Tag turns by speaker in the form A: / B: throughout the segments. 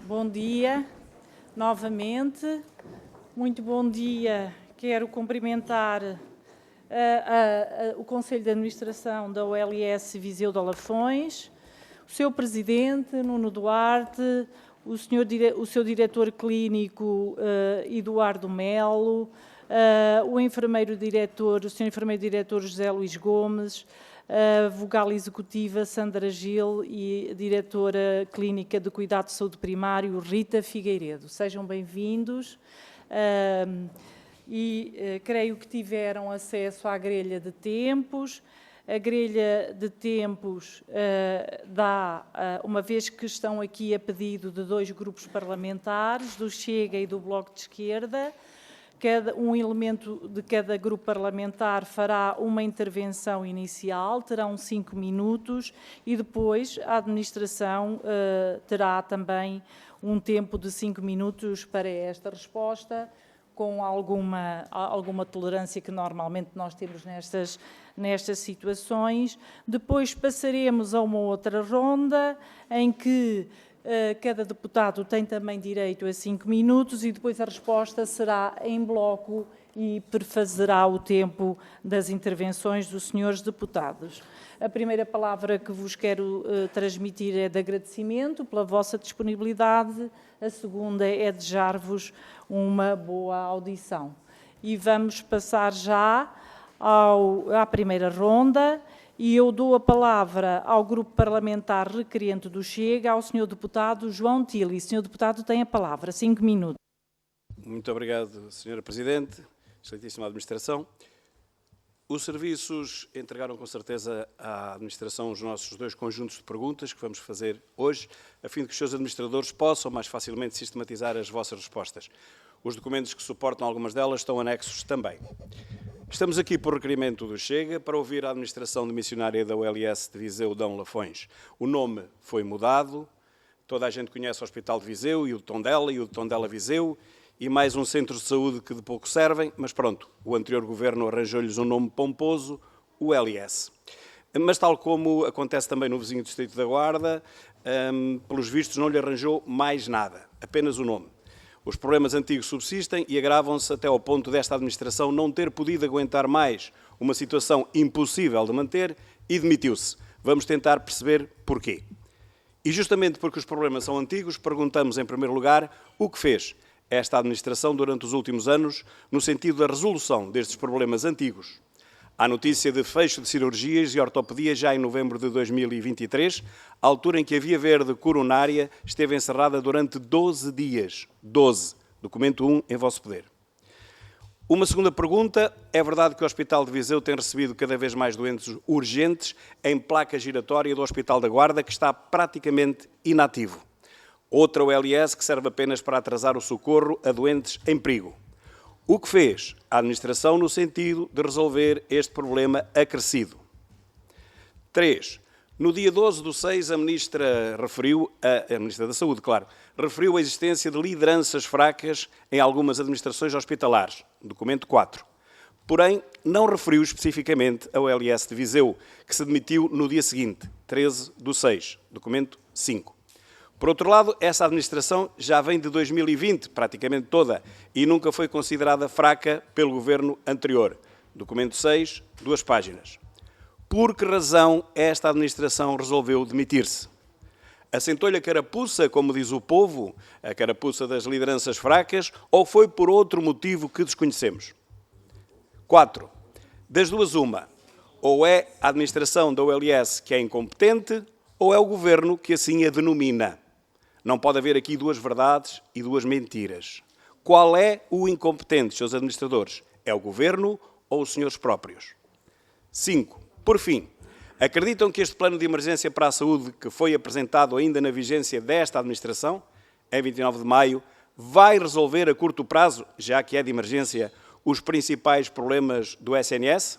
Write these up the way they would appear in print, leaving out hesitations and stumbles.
A: Bom dia, novamente. Muito bom dia. Quero cumprimentar o Conselho de Administração da OLS Viseu de Lafões, o seu Presidente, Nuno Duarte, o seu Diretor Clínico, Eduardo Melo, o Sr. Enfermeiro-Diretor José Luís Gomes, a Vogal Executiva Sandra Gil e a Diretora Clínica de Cuidado de Saúde Primário Rita Figueiredo. Sejam bem-vindos creio que tiveram acesso à grelha de tempos. A grelha de tempos dá, uma vez que estão aqui a pedido de 2 grupos parlamentares, do Chega e do Bloco de Esquerda, um elemento de cada grupo parlamentar fará uma intervenção inicial, terão 5 minutos e depois a administração terá também um tempo de 5 minutos para esta resposta, com alguma tolerância que normalmente nós temos nestas situações. Depois passaremos a uma outra ronda em que cada deputado tem também direito a 5 minutos e depois a resposta será em bloco e perfazerá o tempo das intervenções dos senhores deputados. A primeira palavra que vos quero transmitir é de agradecimento pela vossa disponibilidade, a segunda é desejar-vos uma boa audição. E vamos passar já à primeira ronda. E eu dou a palavra ao Grupo Parlamentar Requerente do Chega, ao Sr. Deputado João Tili. Sr. Deputado, tem a palavra. 5 minutos.
B: Muito obrigado, Sra. Presidente, excelentíssima Administração. Os serviços entregaram com certeza à Administração os nossos 2 conjuntos de perguntas que vamos fazer hoje, a fim de que os seus administradores possam mais facilmente sistematizar as vossas respostas. Os documentos que suportam algumas delas estão anexos também. Estamos aqui por requerimento do Chega para ouvir a administração de missionária da OLS de Viseu, Dão Lafões. O nome foi mudado, toda a gente conhece o Hospital de Viseu e o de Tondela Viseu, e mais um centro de saúde que de pouco servem, mas pronto, o anterior governo arranjou-lhes um nome pomposo, o LS. Mas tal como acontece também no vizinho distrito da Guarda, pelos vistos não lhe arranjou mais nada, apenas o nome. Os problemas antigos subsistem e agravam-se até ao ponto desta administração não ter podido aguentar mais uma situação impossível de manter e demitiu-se. Vamos tentar perceber porquê. E justamente porque os problemas são antigos, perguntamos em primeiro lugar o que fez esta administração durante os últimos anos no sentido da resolução destes problemas antigos. Há notícia de fecho de cirurgias e ortopedia já em novembro de 2023, altura em que a Via Verde coronária esteve encerrada durante 12 dias. 12. Documento 1 em vosso poder. Uma segunda pergunta. É verdade que o Hospital de Viseu tem recebido cada vez mais doentes urgentes em placa giratória do Hospital da Guarda, que está praticamente inativo. Outra OLS que serve apenas para atrasar o socorro a doentes em perigo. O que fez a administração no sentido de resolver este problema acrescido? 3. No dia 12/6, a Ministra da Saúde, claro, referiu a existência de lideranças fracas em algumas administrações hospitalares. Documento 4. Porém, não referiu especificamente a OLS de Viseu, que se demitiu no dia seguinte, 13/6. Documento 5. Por outro lado, essa administração já vem de 2020, praticamente toda, e nunca foi considerada fraca pelo governo anterior. Documento 6, 2 páginas. Por que razão esta administração resolveu demitir-se? Assentou-lhe a carapuça, como diz o povo, a carapuça das lideranças fracas, ou foi por outro motivo que desconhecemos? 4. Das duas, uma. Ou é a administração da OLS que é incompetente, ou é o governo que assim a denomina. Não pode haver aqui 2 verdades e 2 mentiras. Qual é o incompetente, seus administradores? É o governo ou os senhores próprios? 5. Por fim, acreditam que este plano de emergência para a saúde, que foi apresentado ainda na vigência desta administração, em 29 de maio, vai resolver a curto prazo, já que é de emergência, os principais problemas do SNS?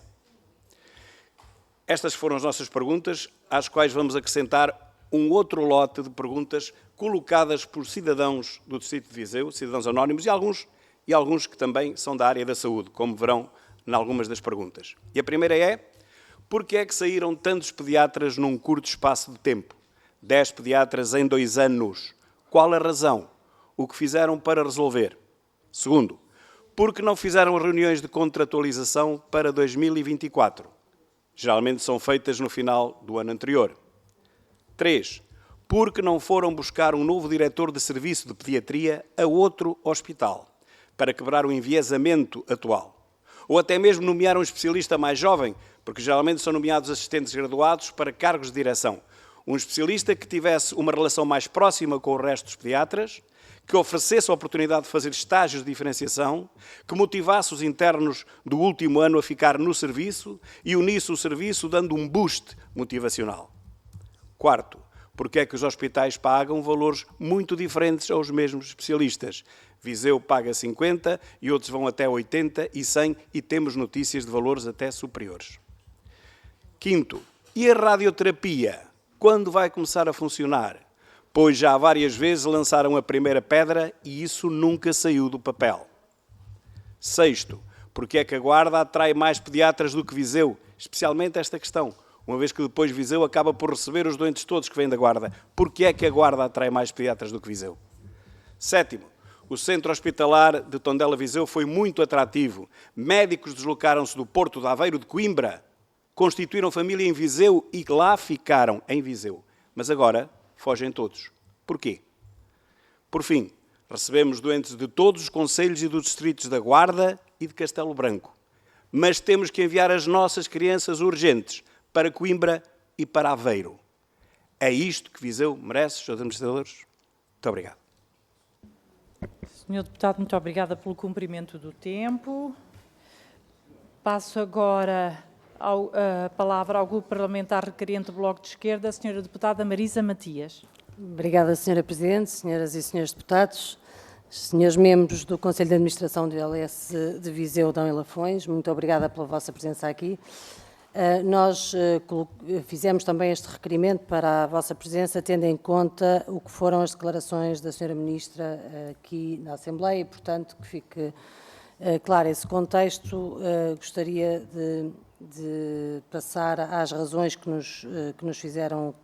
B: Estas foram as nossas perguntas, às quais vamos acrescentar um outro lote de perguntas colocadas por cidadãos do distrito de Viseu, cidadãos anónimos e alguns que também são da área da saúde, como verão em algumas das perguntas. E a primeira é: por que é que saíram tantos pediatras num curto espaço de tempo? 10 pediatras em 2 anos. Qual a razão? O que fizeram para resolver? Segundo, porque não fizeram reuniões de contratualização para 2024? Geralmente são feitas no final do ano anterior. 3. Porque não foram buscar um novo diretor de serviço de pediatria a outro hospital, para quebrar o enviesamento atual. Ou até mesmo nomear um especialista mais jovem, porque geralmente são nomeados assistentes graduados para cargos de direção. Um especialista que tivesse uma relação mais próxima com o resto dos pediatras, que oferecesse a oportunidade de fazer estágios de diferenciação, que motivasse os internos do último ano a ficar no serviço e unisse o serviço dando um boost motivacional. Quarto, porque é que os hospitais pagam valores muito diferentes aos mesmos especialistas. Viseu paga 50 e outros vão até 80 e 100 e temos notícias de valores até superiores. Quinto, e a radioterapia? Quando vai começar a funcionar? Pois já várias vezes lançaram a primeira pedra e isso nunca saiu do papel. Sexto, porque é que a Guarda atrai mais pediatras do que Viseu? Especialmente esta questão, uma vez que depois Viseu acaba por receber os doentes todos que vêm da Guarda. Porque é que a Guarda atrai mais pediatras do que Viseu? Sétimo, o centro hospitalar de Tondela-Viseu foi muito atrativo. Médicos deslocaram-se do Porto, de Aveiro, de Coimbra, constituíram família em Viseu e lá ficaram, em Viseu. Mas agora fogem todos. Porquê? Por fim, recebemos doentes de todos os concelhos e dos distritos da Guarda e de Castelo Branco. Mas temos que enviar as nossas crianças urgentes para Coimbra e para Aveiro. É isto que Viseu merece, Srs. Administradores? Muito obrigado.
A: Senhor Deputado, muito obrigada pelo cumprimento do tempo. Passo agora a palavra ao Grupo Parlamentar Requerente do Bloco de Esquerda, a Sra. Deputada Marisa Matias.
C: Obrigada, Sra. Presidente, senhoras e senhores deputados, senhores membros do Conselho de Administração do LS de Viseu, Dão e Lafões, muito obrigada pela vossa presença aqui. Nós fizemos também este requerimento para a vossa presença, tendo em conta o que foram as declarações da Sra. Ministra aqui na Assembleia e, portanto, que fique claro esse contexto. Gostaria de passar às razões que nos fizeram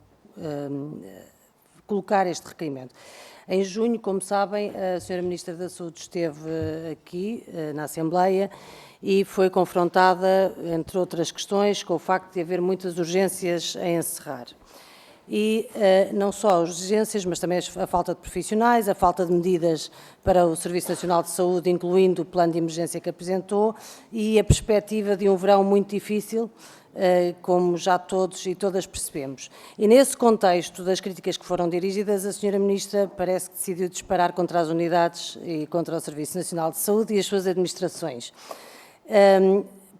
C: colocar este requerimento. Em junho, como sabem, a Sra. Ministra da Saúde esteve aqui na Assembleia e foi confrontada, entre outras questões, com o facto de haver muitas urgências a encerrar. E não só as urgências, mas também a falta de profissionais, a falta de medidas para o Serviço Nacional de Saúde, incluindo o plano de emergência que apresentou, e a perspectiva de um verão muito difícil, como já todos e todas percebemos. E nesse contexto das críticas que foram dirigidas, a Sra. Ministra parece que decidiu disparar contra as unidades e contra o Serviço Nacional de Saúde e as suas administrações.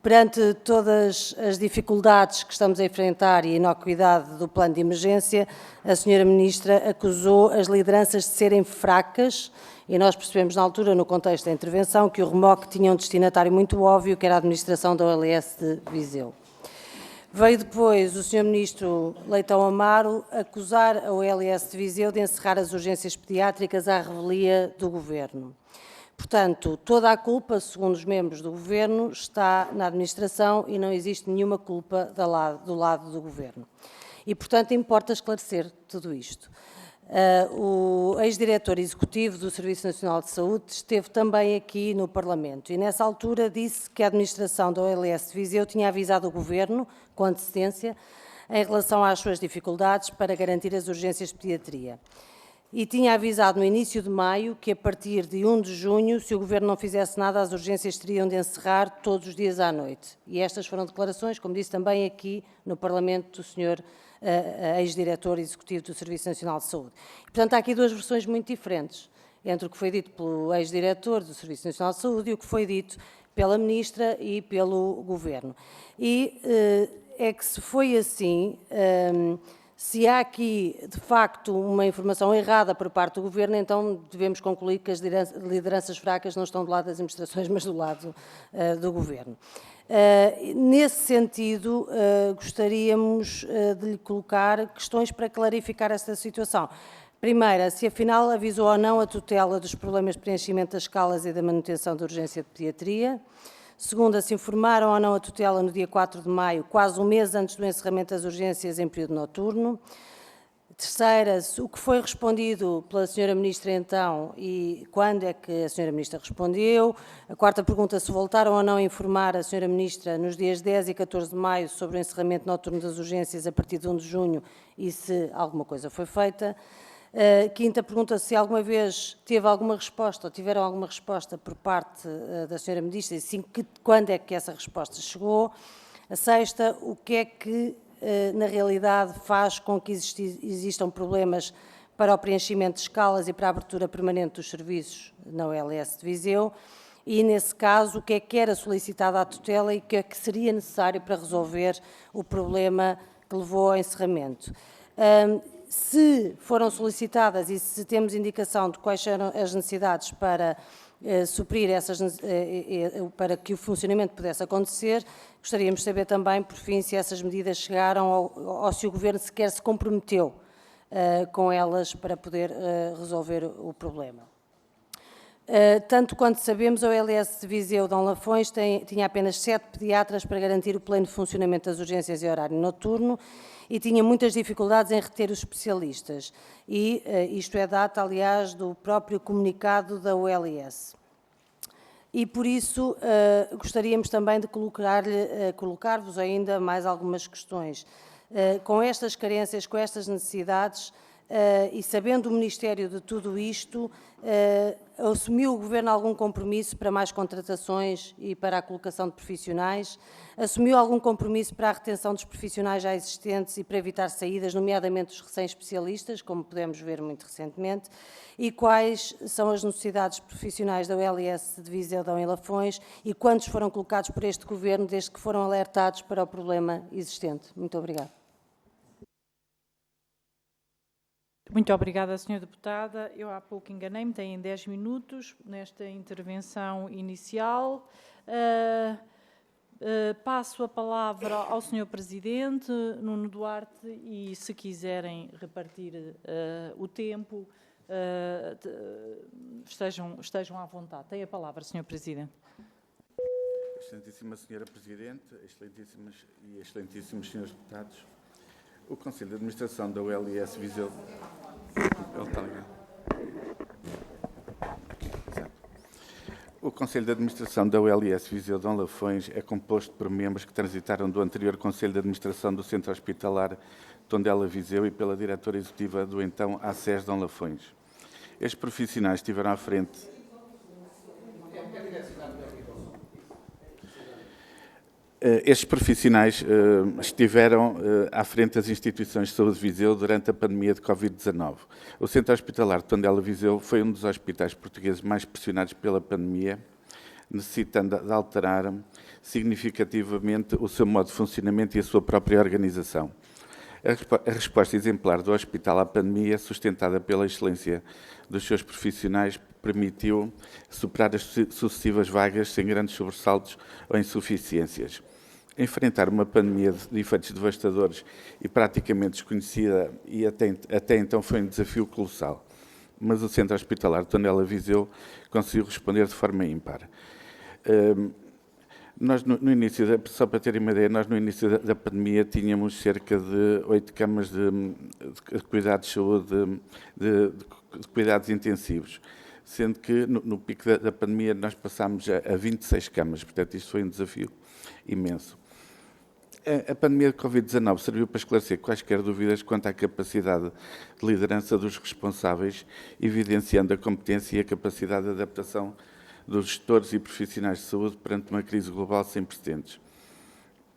C: Perante todas as dificuldades que estamos a enfrentar e a inocuidade do plano de emergência, a Sra. Ministra acusou as lideranças de serem fracas e nós percebemos na altura, no contexto da intervenção, que o remoque tinha um destinatário muito óbvio, que era a administração da OLS de Viseu. Veio depois o Sr. Ministro Leitão Amaro acusar a OLS de Viseu de encerrar as urgências pediátricas à revelia do Governo. Portanto, toda a culpa, segundo os membros do Governo, está na administração e não existe nenhuma culpa do lado do Governo. E, portanto, importa esclarecer tudo isto. O ex-diretor executivo do Serviço Nacional de Saúde esteve também aqui no Parlamento e, nessa altura, disse que a administração da OLS de Viseu tinha avisado o Governo, com antecedência, em relação às suas dificuldades para garantir as urgências de pediatria. E tinha avisado no início de maio que, a partir de 1 de junho, se o Governo não fizesse nada, as urgências teriam de encerrar todos os dias à noite. E estas foram declarações, como disse também aqui no Parlamento, do Sr. ex-diretor executivo do Serviço Nacional de Saúde. E, portanto, há aqui duas versões muito diferentes, entre o que foi dito pelo ex-diretor do Serviço Nacional de Saúde e o que foi dito pela Ministra e pelo Governo. E é que se foi assim... Se há aqui, de facto, uma informação errada por parte do Governo, então devemos concluir que as lideranças fracas não estão do lado das administrações, mas do lado do Governo. Nesse sentido, gostaríamos de lhe colocar questões para clarificar esta situação. Primeira, se afinal avisou ou não a tutela dos problemas de preenchimento das escalas e da manutenção da urgência de pediatria. Segunda, se informaram ou não a tutela no dia 4 de maio, quase um mês antes do encerramento das urgências em período noturno. Terceira, o que foi respondido pela Sra. Ministra então e quando é que a Sra. Ministra respondeu. A quarta pergunta, se voltaram ou não a informar a Sra. Ministra nos dias 10 e 14 de maio sobre o encerramento noturno das urgências a partir de 1 de junho e se alguma coisa foi feita. Quinta pergunta, se alguma vez teve alguma resposta ou tiveram alguma resposta por parte da Sra. Ministra e sim, quando é que essa resposta chegou. A sexta, o que é que na realidade faz com que existam problemas para o preenchimento de escalas e para a abertura permanente dos serviços na OLS de Viseu e, nesse caso, o que era solicitado à tutela e o que é que seria necessário para resolver o problema que levou ao encerramento. Se foram solicitadas e se temos indicação de quais eram as necessidades para suprir para que o funcionamento pudesse acontecer, gostaríamos de saber também, por fim, se essas medidas chegaram ou se o Governo sequer se comprometeu com elas para poder resolver o problema. Tanto quanto sabemos, a OLS de Viseu Dom Lafões tinha apenas 7 pediatras para garantir o pleno funcionamento das urgências e horário noturno e tinha muitas dificuldades em reter os especialistas. E isto é data, aliás, do próprio comunicado da OLS. E, por isso, gostaríamos também de colocar-vos ainda mais algumas questões. Com estas carências, com estas necessidades, e sabendo o Ministério de tudo isto, assumiu o Governo algum compromisso para mais contratações e para a colocação de profissionais? Assumiu algum compromisso para a retenção dos profissionais já existentes e para evitar saídas, nomeadamente os recém-especialistas, como pudemos ver muito recentemente? E quais são as necessidades profissionais da OLS de Viseu Dom e Lafões e quantos foram colocados por este Governo desde que foram alertados para o problema existente? Muito obrigada.
A: Muito obrigada, Sra. Deputada. Eu há pouco enganei-me, têm 10 minutos nesta intervenção inicial. Passo a palavra ao Sr. Presidente, Nuno Duarte, e se quiserem repartir o tempo, estejam à vontade. Tem a palavra, Sr. Presidente.
D: Excelentíssima Sra. Presidente, excelentíssimos Srs. Deputados, o Conselho de Administração da OLS Viseu... O Conselho de Administração da OLS Viseu Dom Lafões é composto por membros que transitaram do anterior Conselho de Administração do Centro Hospitalar Tondela Viseu e pela diretora executiva do então ACES Dom Lafões. Estes profissionais estiveram à frente... Estes profissionais estiveram à frente das instituições de saúde de Viseu durante a pandemia de Covid-19. O Centro Hospitalar de Tondela Viseu foi um dos hospitais portugueses mais pressionados pela pandemia, necessitando de alterar significativamente o seu modo de funcionamento e a sua própria organização. A resposta exemplar do hospital à pandemia, sustentada pela excelência dos seus profissionais, permitiu superar as sucessivas vagas sem grandes sobressaltos ou insuficiências. Enfrentar uma pandemia de efeitos devastadores e praticamente desconhecida e até então foi um desafio colossal. Mas o Centro Hospitalar de Tondela Viseu conseguiu responder de forma ímpar. Nós, no início, só para terem uma ideia, nós no início da pandemia tínhamos cerca de 8 camas de cuidados de saúde, de cuidados intensivos, sendo que no pico da pandemia nós passámos a 26 camas, portanto isto foi um desafio imenso. A pandemia de Covid-19 serviu para esclarecer quaisquer dúvidas quanto à capacidade de liderança dos responsáveis, evidenciando a competência e a capacidade de adaptação dos gestores e profissionais de saúde perante uma crise global sem precedentes.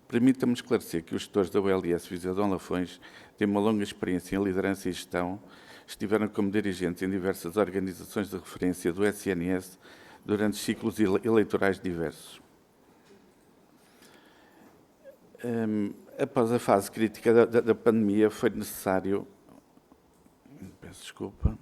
D: Permita-me esclarecer que os gestores da OLS Viseu Dom Lafões têm uma longa experiência em liderança e gestão, estiveram como dirigentes em diversas organizações de referência do SNS durante ciclos eleitorais diversos. Após a fase crítica da pandemia, foi necessário... Peço desculpa.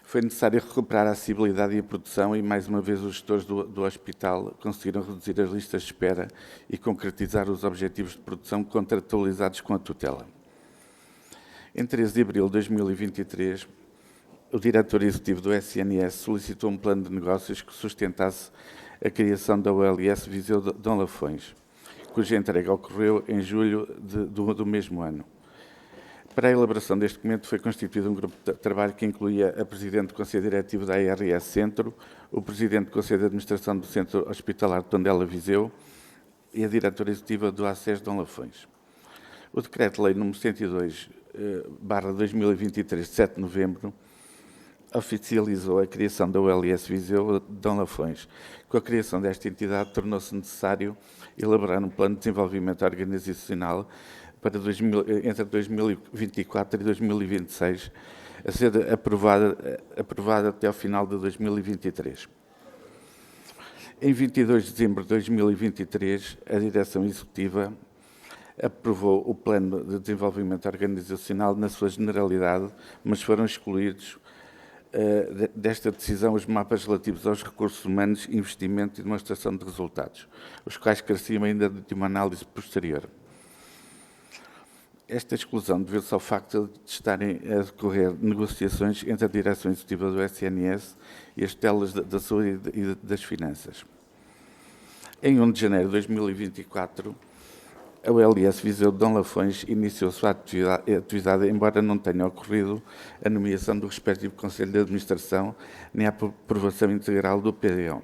D: Foi necessário recuperar a acessibilidade e a produção e, mais uma vez, os gestores do hospital conseguiram reduzir as listas de espera e concretizar os objetivos de produção contratualizados com a tutela. Em 13 de abril de 2023, o diretor executivo do SNS solicitou um plano de negócios que sustentasse a criação da OLS Viseu Dom Lafões, cuja entrega ocorreu em julho do mesmo ano. Para a elaboração deste documento foi constituído um grupo de trabalho que incluía a Presidente do Conselho Diretivo da ARS Centro, o Presidente do Conselho de Administração do Centro Hospitalar de Tondela Viseu e a Diretora Executiva do ACES Dom Lafões. O Decreto-Lei nº 102/2023, de 7 de novembro, oficializou a criação da OLS Viseu Dom Lafões. Com a criação desta entidade, tornou-se necessário elaborar um plano de desenvolvimento organizacional para entre 2024 e 2026, a ser aprovada até ao final de 2023. Em 22 de dezembro de 2023, a Direção Executiva aprovou o Plano de Desenvolvimento Organizacional na sua generalidade, mas foram excluídos desta decisão os mapas relativos aos recursos humanos, investimento e demonstração de resultados, os quais careciam ainda de uma análise posterior. Esta exclusão deveu-se ao facto de estarem a decorrer negociações entre a Direção Executiva do SNS e as telas da saúde e das finanças. Em 1 de janeiro de 2024, a OLS Viseu Dom Lafões iniciou sua atividade, embora não tenha ocorrido a nomeação do respectivo Conselho de Administração nem a aprovação integral do PDO.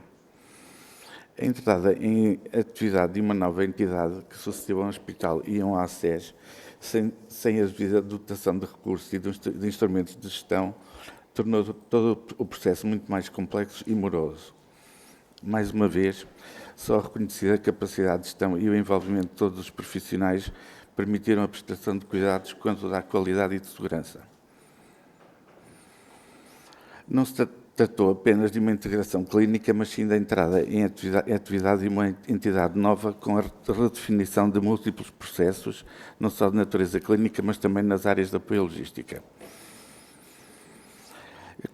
D: A entrada em atividade de uma nova entidade que sucedeu a um hospital e a um ACES, sem a devida dotação de recursos e de instrumentos de gestão, tornou todo o processo muito mais complexo e moroso. Mais uma vez, só a reconhecida capacidade de gestão e o envolvimento de todos os profissionais permitiram a prestação de cuidados quanto à qualidade e de segurança. Não se tratou apenas de uma integração clínica, mas sim da entrada em atividade de uma entidade nova com a redefinição de múltiplos processos, não só de natureza clínica, mas também nas áreas de apoio logística.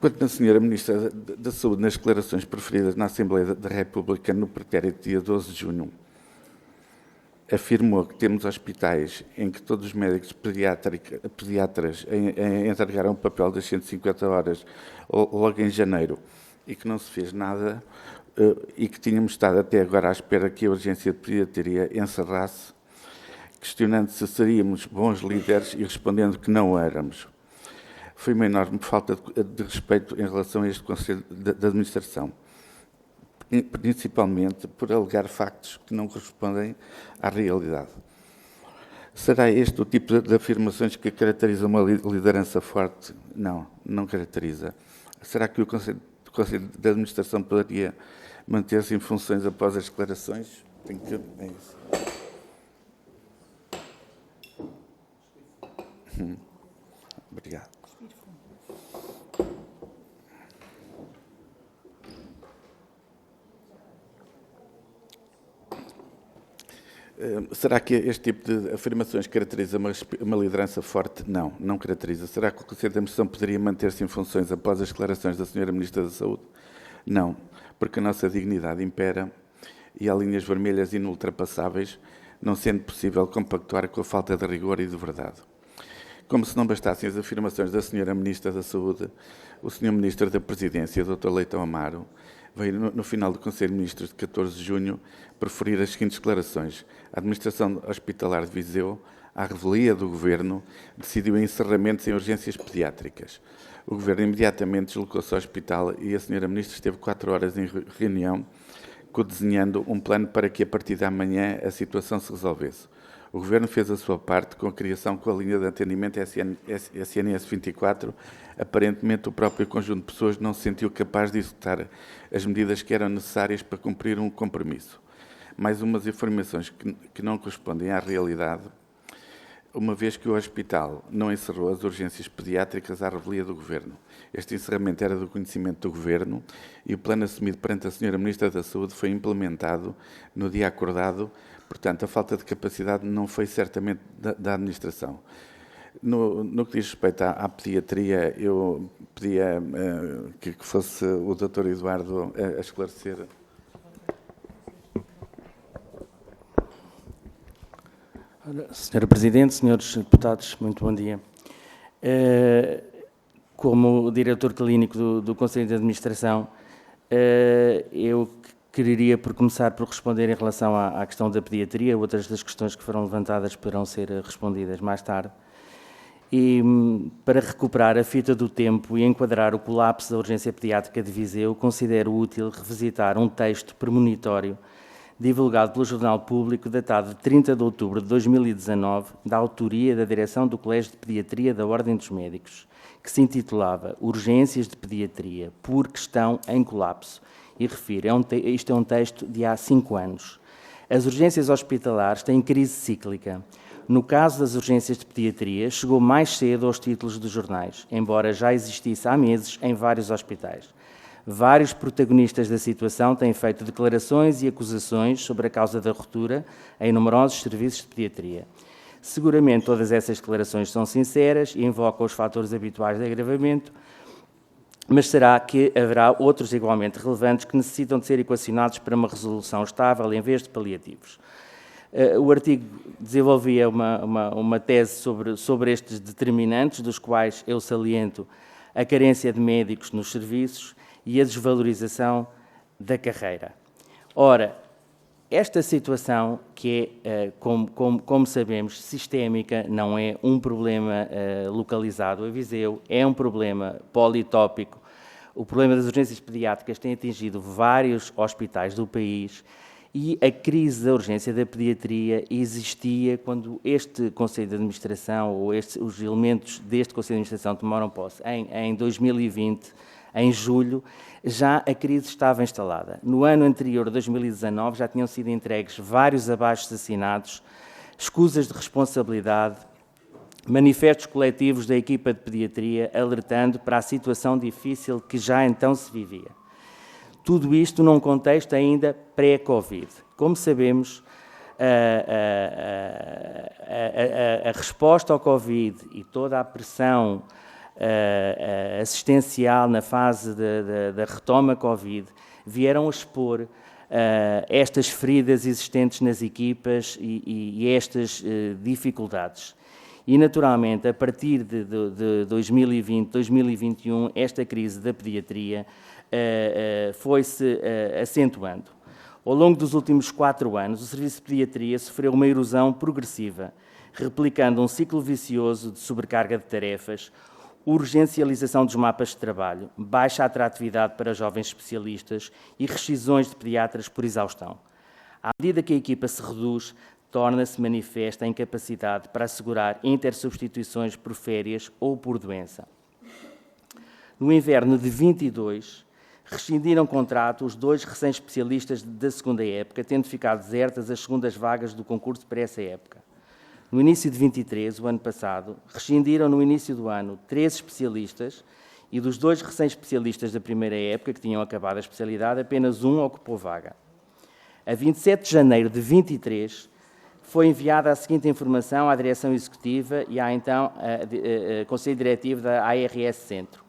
D: Quanto à Sra. Ministra da Saúde, nas declarações proferidas na Assembleia da República no pretérito dia 12 de junho, afirmou que temos hospitais em que todos os médicos pediatras entregaram o papel das 150 horas logo em janeiro e que não se fez nada e que tínhamos estado até agora à espera que a urgência de pediatria encerrasse, questionando se seríamos bons líderes e respondendo que não éramos. Foi uma enorme falta de respeito em relação a este Conselho de Administração, principalmente por alegar factos que não correspondem à realidade. Será este o tipo de afirmações que caracteriza uma liderança forte? Não, não caracteriza. Será que o Conselho de Administração poderia manter-se em funções após as declarações? É isso. Obrigado. Será que este tipo de afirmações caracteriza uma liderança forte? Não, não caracteriza. Será que o Conselho de Administração poderia manter-se em funções após as declarações da Sra. Ministra da Saúde? Não, porque a nossa dignidade impera e há linhas vermelhas inultrapassáveis, não sendo possível compactuar com a falta de rigor e de verdade. Como se não bastassem as afirmações da Sra. Ministra da Saúde, o Sr. Ministro da Presidência, Dr. Leitão Amaro, veio no final do Conselho de Ministros de 14 de junho proferir as seguintes declarações. A Administração Hospitalar de Viseu, à revelia do Governo, decidiu encerramentos em urgências pediátricas. O Governo imediatamente deslocou-se ao hospital e a Sra. Ministra esteve 4 horas em reunião, codesenhando um plano para que, a partir da manhã, a situação se resolvesse. O Governo fez a sua parte com a criação com a linha de atendimento SNS 24. Aparentemente, o próprio conjunto de pessoas não se sentiu capaz de executar as medidas que eram necessárias para cumprir um compromisso. Mais umas informações que não correspondem à realidade, uma vez que o hospital não encerrou as urgências pediátricas à revelia do Governo. Este encerramento era do conhecimento do Governo e o plano assumido perante a Sra. Ministra da Saúde foi implementado no dia acordado. Portanto, a falta de capacidade não foi certamente da administração. No que diz respeito à pediatria, eu pedia que fosse o Dr. Eduardo a esclarecer.
E: Senhora Presidente, senhores deputados, muito bom dia. Como diretor clínico do Conselho de Administração, eu quereria por começar por responder em relação à questão da pediatria. Outras das questões que foram levantadas poderão ser respondidas mais tarde. E para recuperar a fita do tempo e enquadrar o colapso da urgência pediátrica de Viseu, considero útil revisitar um texto premonitório divulgado pelo Jornal Público, datado de 30 de outubro de 2019, da autoria da Direção do Colégio de Pediatria da Ordem dos Médicos, que se intitulava Urgências de Pediatria, porque estão em colapso. E refiro, isto é um texto de há 5 anos. As urgências hospitalares têm crise cíclica. No caso das urgências de pediatria, chegou mais cedo aos títulos dos jornais, embora já existisse há meses em vários hospitais. Vários protagonistas da situação têm feito declarações e acusações sobre a causa da ruptura em numerosos serviços de pediatria. Seguramente todas essas declarações são sinceras e invocam os fatores habituais de agravamento, mas será que haverá outros igualmente relevantes que necessitam de ser equacionados para uma resolução estável em vez de paliativos? O artigo desenvolvia uma tese sobre estes determinantes, dos quais eu saliento a carência de médicos nos serviços e a desvalorização da carreira. Ora, esta situação, que é, como sabemos, sistémica, não é um problema localizado a Viseu, é um problema politópico. O problema das urgências pediátricas tem atingido vários hospitais do país e a crise da urgência da pediatria existia quando este Conselho de Administração, ou os elementos deste Conselho de Administração tomaram posse em 2020, em julho, já a crise estava instalada. No ano anterior, 2019, já tinham sido entregues vários abaixos assinados, escusas de responsabilidade, manifestos coletivos da equipa de pediatria alertando para a situação difícil que já então se vivia. Tudo isto num contexto ainda pré-Covid. Como sabemos, a resposta ao Covid e toda a pressão assistencial na fase da retoma Covid vieram a expor estas feridas existentes nas equipas e estas dificuldades. E, naturalmente, a partir de 2020, 2021, esta crise da pediatria foi-se acentuando. Ao longo dos últimos 4 anos, o Serviço de Pediatria sofreu uma erosão progressiva, replicando um ciclo vicioso de sobrecarga de tarefas, urgencialização dos mapas de trabalho, baixa atratividade para jovens especialistas e rescisões de pediatras por exaustão. À medida que a equipa se reduz, torna-se manifesta a incapacidade para assegurar intersubstituições por férias ou por doença. No inverno de 22, rescindiram contrato os 2 recém-especialistas da segunda época, tendo ficado desertas as segundas vagas do concurso para essa época. No início de 23, o ano passado, rescindiram no início do ano 13 especialistas e dos 2 recém-especialistas da primeira época, que tinham acabado a especialidade, apenas um ocupou vaga. A 27 de janeiro de 23, foi enviada a seguinte informação à Direção Executiva e à então Conselho Diretivo da ARS Centro,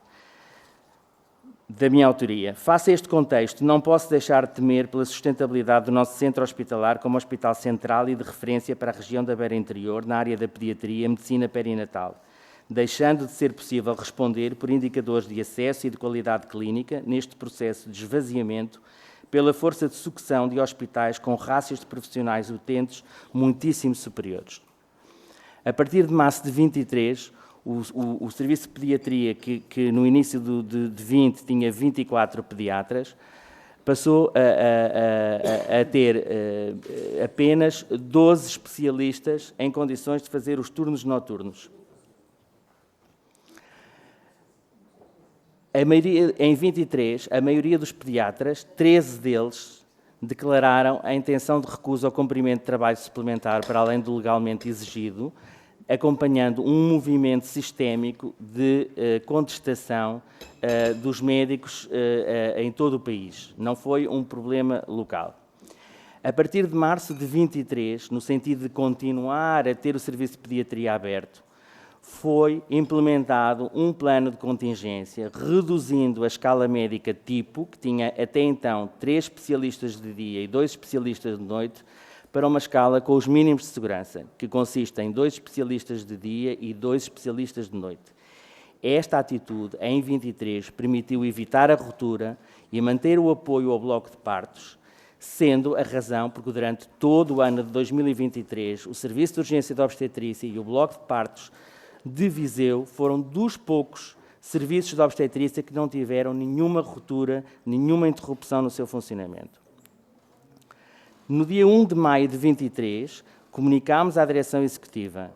E: da minha autoria. Face a este contexto, não posso deixar de temer pela sustentabilidade do nosso centro hospitalar como hospital central e de referência para a região da Beira Interior, na área da pediatria e medicina perinatal, deixando de ser possível responder por indicadores de acesso e de qualidade clínica neste processo de esvaziamento pela força de sucção de hospitais com rácios de profissionais utentes muitíssimo superiores. A partir de março de 23, o Serviço de Pediatria, que no início de 20 tinha 24 pediatras, passou a ter apenas 12 especialistas em condições de fazer os turnos noturnos. Em 23, a maioria dos pediatras, 13 deles, declararam a intenção de recusa ao cumprimento de trabalho suplementar para além do legalmente exigido, acompanhando um movimento sistémico de contestação dos médicos em todo o país. Não foi um problema local. A partir de março de 23, no sentido de continuar a ter o serviço de pediatria aberto, foi implementado um plano de contingência, reduzindo a escala médica tipo, que tinha até então 3 especialistas de dia e 2 especialistas de noite, para uma escala com os mínimos de segurança, que consiste em 2 especialistas de dia e 2 especialistas de noite. Esta atitude, em 23, permitiu evitar a ruptura e manter o apoio ao bloco de partos, sendo a razão porque durante todo o ano de 2023 o Serviço de Urgência de Obstetrícia e o Bloco de Partos de Viseu foram dos poucos serviços de obstetrícia que não tiveram nenhuma ruptura, nenhuma interrupção no seu funcionamento. No dia 1 de maio de 23, comunicámos à Direção Executiva: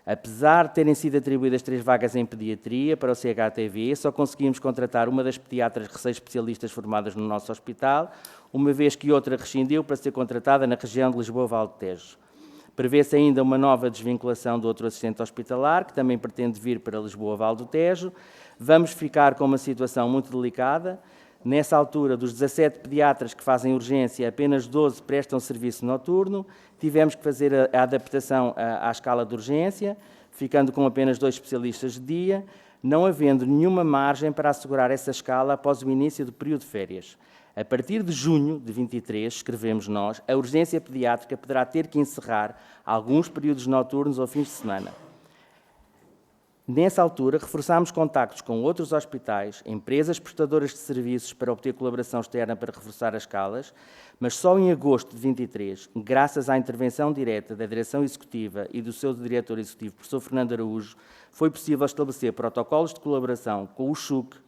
E: apesar de terem sido atribuídas 3 vagas em pediatria para o CHTV, só conseguimos contratar uma das pediatras recém-especialistas formadas no nosso hospital, uma vez que outra rescindiu para ser contratada na região de Lisboa-Val do Tejo. Prevê-se ainda uma nova desvinculação do outro assistente hospitalar, que também pretende vir para Lisboa-Val do Tejo. Vamos ficar com uma situação muito delicada. Nessa altura, dos 17 pediatras que fazem urgência, apenas 12 prestam serviço noturno. Tivemos que fazer a adaptação à escala de urgência, ficando com apenas 2 especialistas de dia, não havendo nenhuma margem para assegurar essa escala após o início do período de férias. A partir de junho de 23, escrevemos nós, a urgência pediátrica poderá ter que encerrar alguns períodos noturnos ou fins de semana. Nessa altura, reforçámos contactos com outros hospitais, empresas prestadoras de serviços para obter colaboração externa para reforçar as escalas, mas só em agosto de 23, graças à intervenção direta da Direção Executiva e do seu diretor executivo, professor Fernando Araújo, foi possível estabelecer protocolos de colaboração com o CHUC,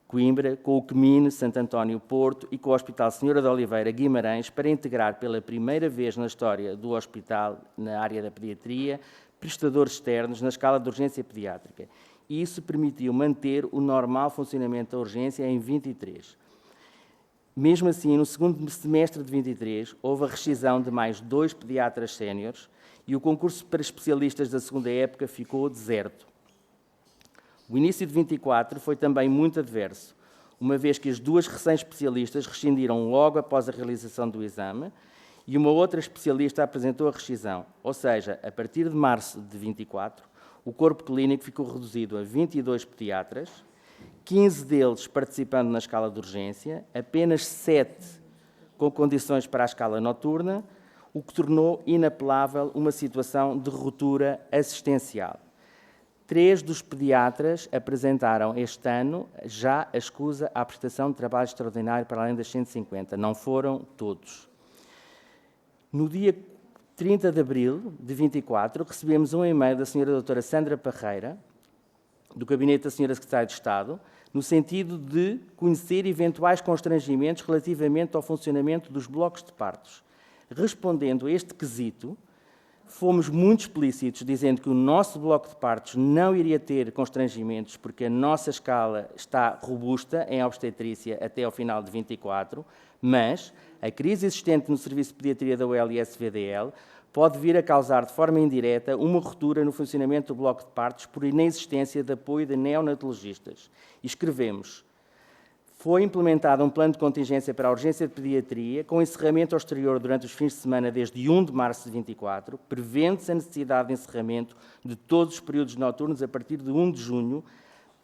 E: Coimbra, com o CMIN, Santo António, Porto e com o Hospital Senhora de Oliveira, Guimarães, para integrar pela primeira vez na história do hospital, na área da pediatria, prestadores externos na escala de urgência pediátrica. Isso permitiu manter o normal funcionamento da urgência em 23. Mesmo assim, no segundo semestre de 23, houve a rescisão de mais 2 pediatras séniores e o concurso para especialistas da segunda época ficou deserto. O início de 24 foi também muito adverso, uma vez que as 2 recém-especialistas rescindiram logo após a realização do exame e uma outra especialista apresentou a rescisão. Ou seja, a partir de março de 24, o corpo clínico ficou reduzido a 22 pediatras, 15 deles participando na escala de urgência, apenas 7 com condições para a escala noturna, o que tornou inapelável uma situação de ruptura assistencial. 3 dos pediatras apresentaram este ano já a escusa à prestação de trabalho extraordinário para além das 150. Não foram todos. No dia 30 de abril de 24, recebemos um e-mail da Sra. Doutora Sandra Parreira, do Gabinete da Sra. Secretária de Estado, no sentido de conhecer eventuais constrangimentos relativamente ao funcionamento dos blocos de partos. Respondendo a este quesito, fomos muito explícitos, dizendo que o nosso bloco de partos não iria ter constrangimentos, porque a nossa escala está robusta em obstetrícia até ao final de 24, mas a crise existente no Serviço de Pediatria da UEL e SVDL pode vir a causar de forma indireta uma ruptura no funcionamento do bloco de partos por inexistência de apoio de neonatologistas. E escrevemos: foi implementado um plano de contingência para a urgência de pediatria, com encerramento exterior durante os fins de semana desde 1 de março de 24, prevendo-se a necessidade de encerramento de todos os períodos noturnos a partir de 1 de junho,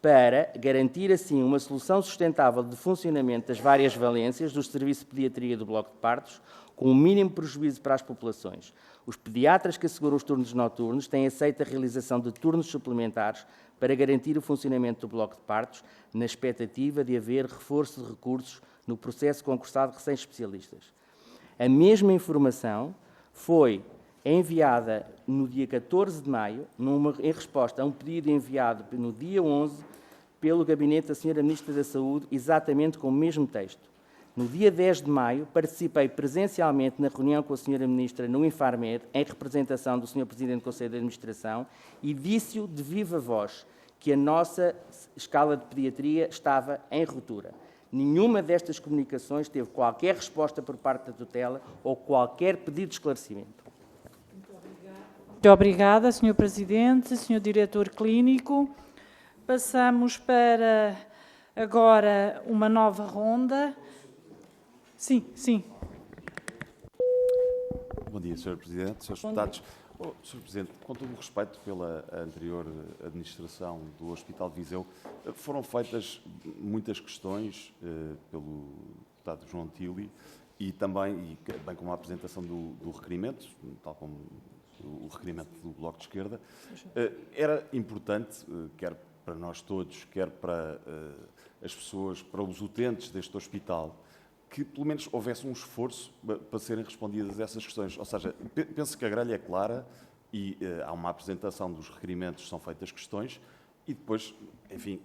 E: para garantir assim uma solução sustentável de funcionamento das várias valências do Serviço de Pediatria do Bloco de Partos, com o mínimo prejuízo para as populações. Os pediatras que asseguram os turnos noturnos têm aceito a realização de turnos suplementares para garantir o funcionamento do Bloco de Partos, na expectativa de haver reforço de recursos no processo concursado de recém-especialistas. A mesma informação foi enviada no dia 14 de maio, em resposta a um pedido enviado no dia 11 pelo Gabinete da Sra. Ministra da Saúde, exatamente com o mesmo texto. No dia 10 de maio, participei presencialmente na reunião com a Sra. Ministra no Infarmed, em representação do Sr. Presidente do Conselho de Administração, e disse-o de viva voz que a nossa escala de pediatria estava em ruptura. Nenhuma destas comunicações teve qualquer resposta por parte da tutela ou qualquer pedido de esclarecimento.
A: Muito obrigada, Sr. Presidente, Sr. Diretor Clínico. Passamos para agora uma nova ronda. Sim.
F: Bom dia, Sr. Presidente, Srs. Deputados. Sr. Presidente, com todo o respeito pela anterior administração do Hospital de Viseu, foram feitas muitas questões pelo deputado João Tili e também, bem como a apresentação do requerimento, tal como o requerimento do Bloco de Esquerda. Era importante, quer para nós todos, quer para as pessoas, para os utentes deste hospital, que pelo menos houvesse um esforço para serem respondidas essas questões. Ou seja, penso que a grelha é clara e há uma apresentação dos requerimentos, são feitas questões e depois, enfim,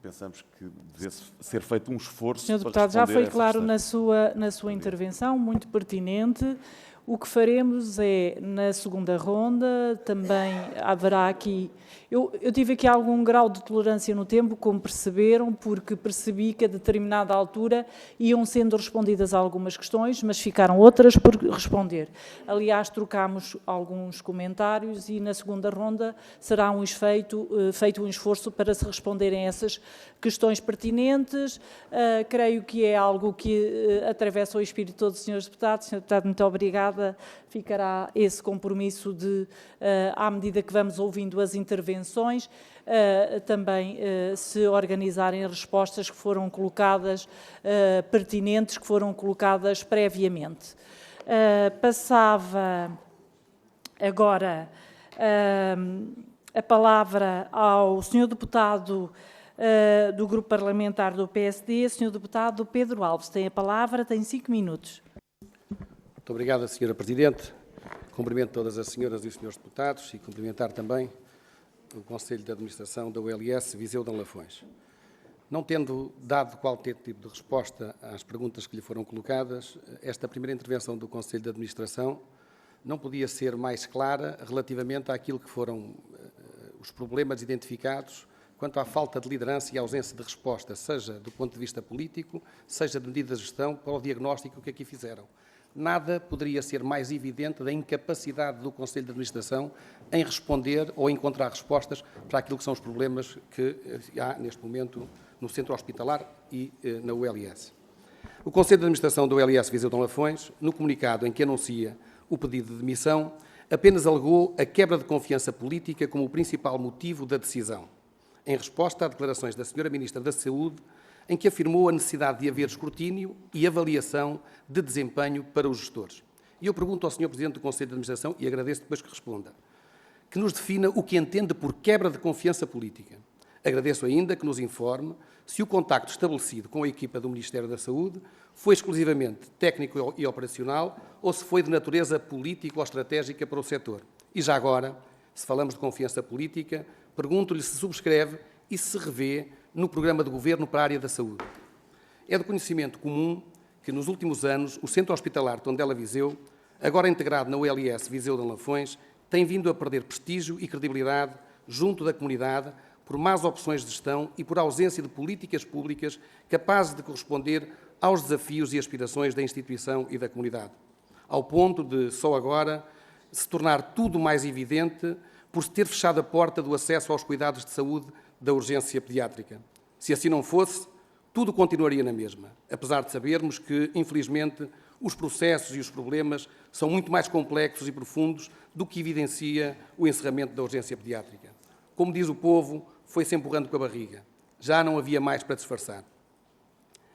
F: pensamos que devesse ser feito um esforço
A: Senhor
F: para
A: Deputado, já
F: responder
A: foi
F: a essas
A: claro
F: questões.
A: na sua intervenção, muito pertinente. O que faremos é, na segunda ronda, também haverá aqui... Eu tive aqui algum grau de tolerância no tempo, como perceberam, porque percebi que a determinada altura iam sendo respondidas algumas questões, mas ficaram outras por responder. Aliás, trocámos alguns comentários e na segunda ronda será feito um esforço para se responderem essas questões pertinentes. Creio que é algo que atravessa o espírito de todos os senhores deputados. Senhor Deputado, muito obrigada. Ficará esse compromisso de, à medida que vamos ouvindo as intervenções, também se organizarem respostas que foram colocadas, pertinentes, que foram colocadas previamente. Passava agora a palavra ao senhor deputado do Grupo Parlamentar do PSD, senhor deputado Pedro Alves. Tem a palavra, tem 5 minutos.
G: Muito obrigado, Sra. Presidente. Cumprimento todas as senhoras e os senhores deputados e cumprimentar também o Conselho de Administração da ULS Viseu de Lafões. Não tendo dado qualquer tipo de resposta às perguntas que lhe foram colocadas, esta primeira intervenção do Conselho de Administração não podia ser mais clara relativamente àquilo que foram os problemas identificados quanto à falta de liderança e ausência de resposta, seja do ponto de vista político, seja de medidas de gestão, para o diagnóstico que aqui fizeram. Nada poderia ser mais evidente da incapacidade do Conselho de Administração em responder ou encontrar respostas para aquilo que são os problemas que há neste momento no Centro Hospitalar e na ULS. O Conselho de Administração da ULS Viseu de Lafões, no comunicado em que anuncia o pedido de demissão, apenas alegou a quebra de confiança política como o principal motivo da decisão, em resposta a declarações da Sra. Ministra da Saúde, em que afirmou a necessidade de haver escrutínio e avaliação de desempenho para os gestores. E eu pergunto ao Sr. Presidente do Conselho de Administração, e agradeço depois que responda, que nos defina o que entende por quebra de confiança política. Agradeço ainda que nos informe se o contacto estabelecido com a equipa do Ministério da Saúde foi exclusivamente técnico e operacional ou se foi de natureza política ou estratégica para o setor. E já agora, se falamos de confiança política, pergunto-lhe se subscreve e se revê no programa de governo para a área da saúde. É de conhecimento comum que, nos últimos anos, o Centro Hospitalar Tondela Viseu, agora integrado na ULS Viseu de Lafões, tem vindo a perder prestígio e credibilidade junto da comunidade por más opções de gestão e por ausência de políticas públicas capazes de corresponder aos desafios e aspirações da instituição e da comunidade, ao ponto de, só agora, se tornar tudo mais evidente por se ter fechado a porta do acesso aos cuidados de saúde da urgência pediátrica. Se assim não fosse, tudo continuaria na mesma, apesar de sabermos que, infelizmente, os processos e os problemas são muito mais complexos e profundos do que evidencia o encerramento da urgência pediátrica. Como diz o povo, foi-se empurrando com a barriga. Já não havia mais para disfarçar.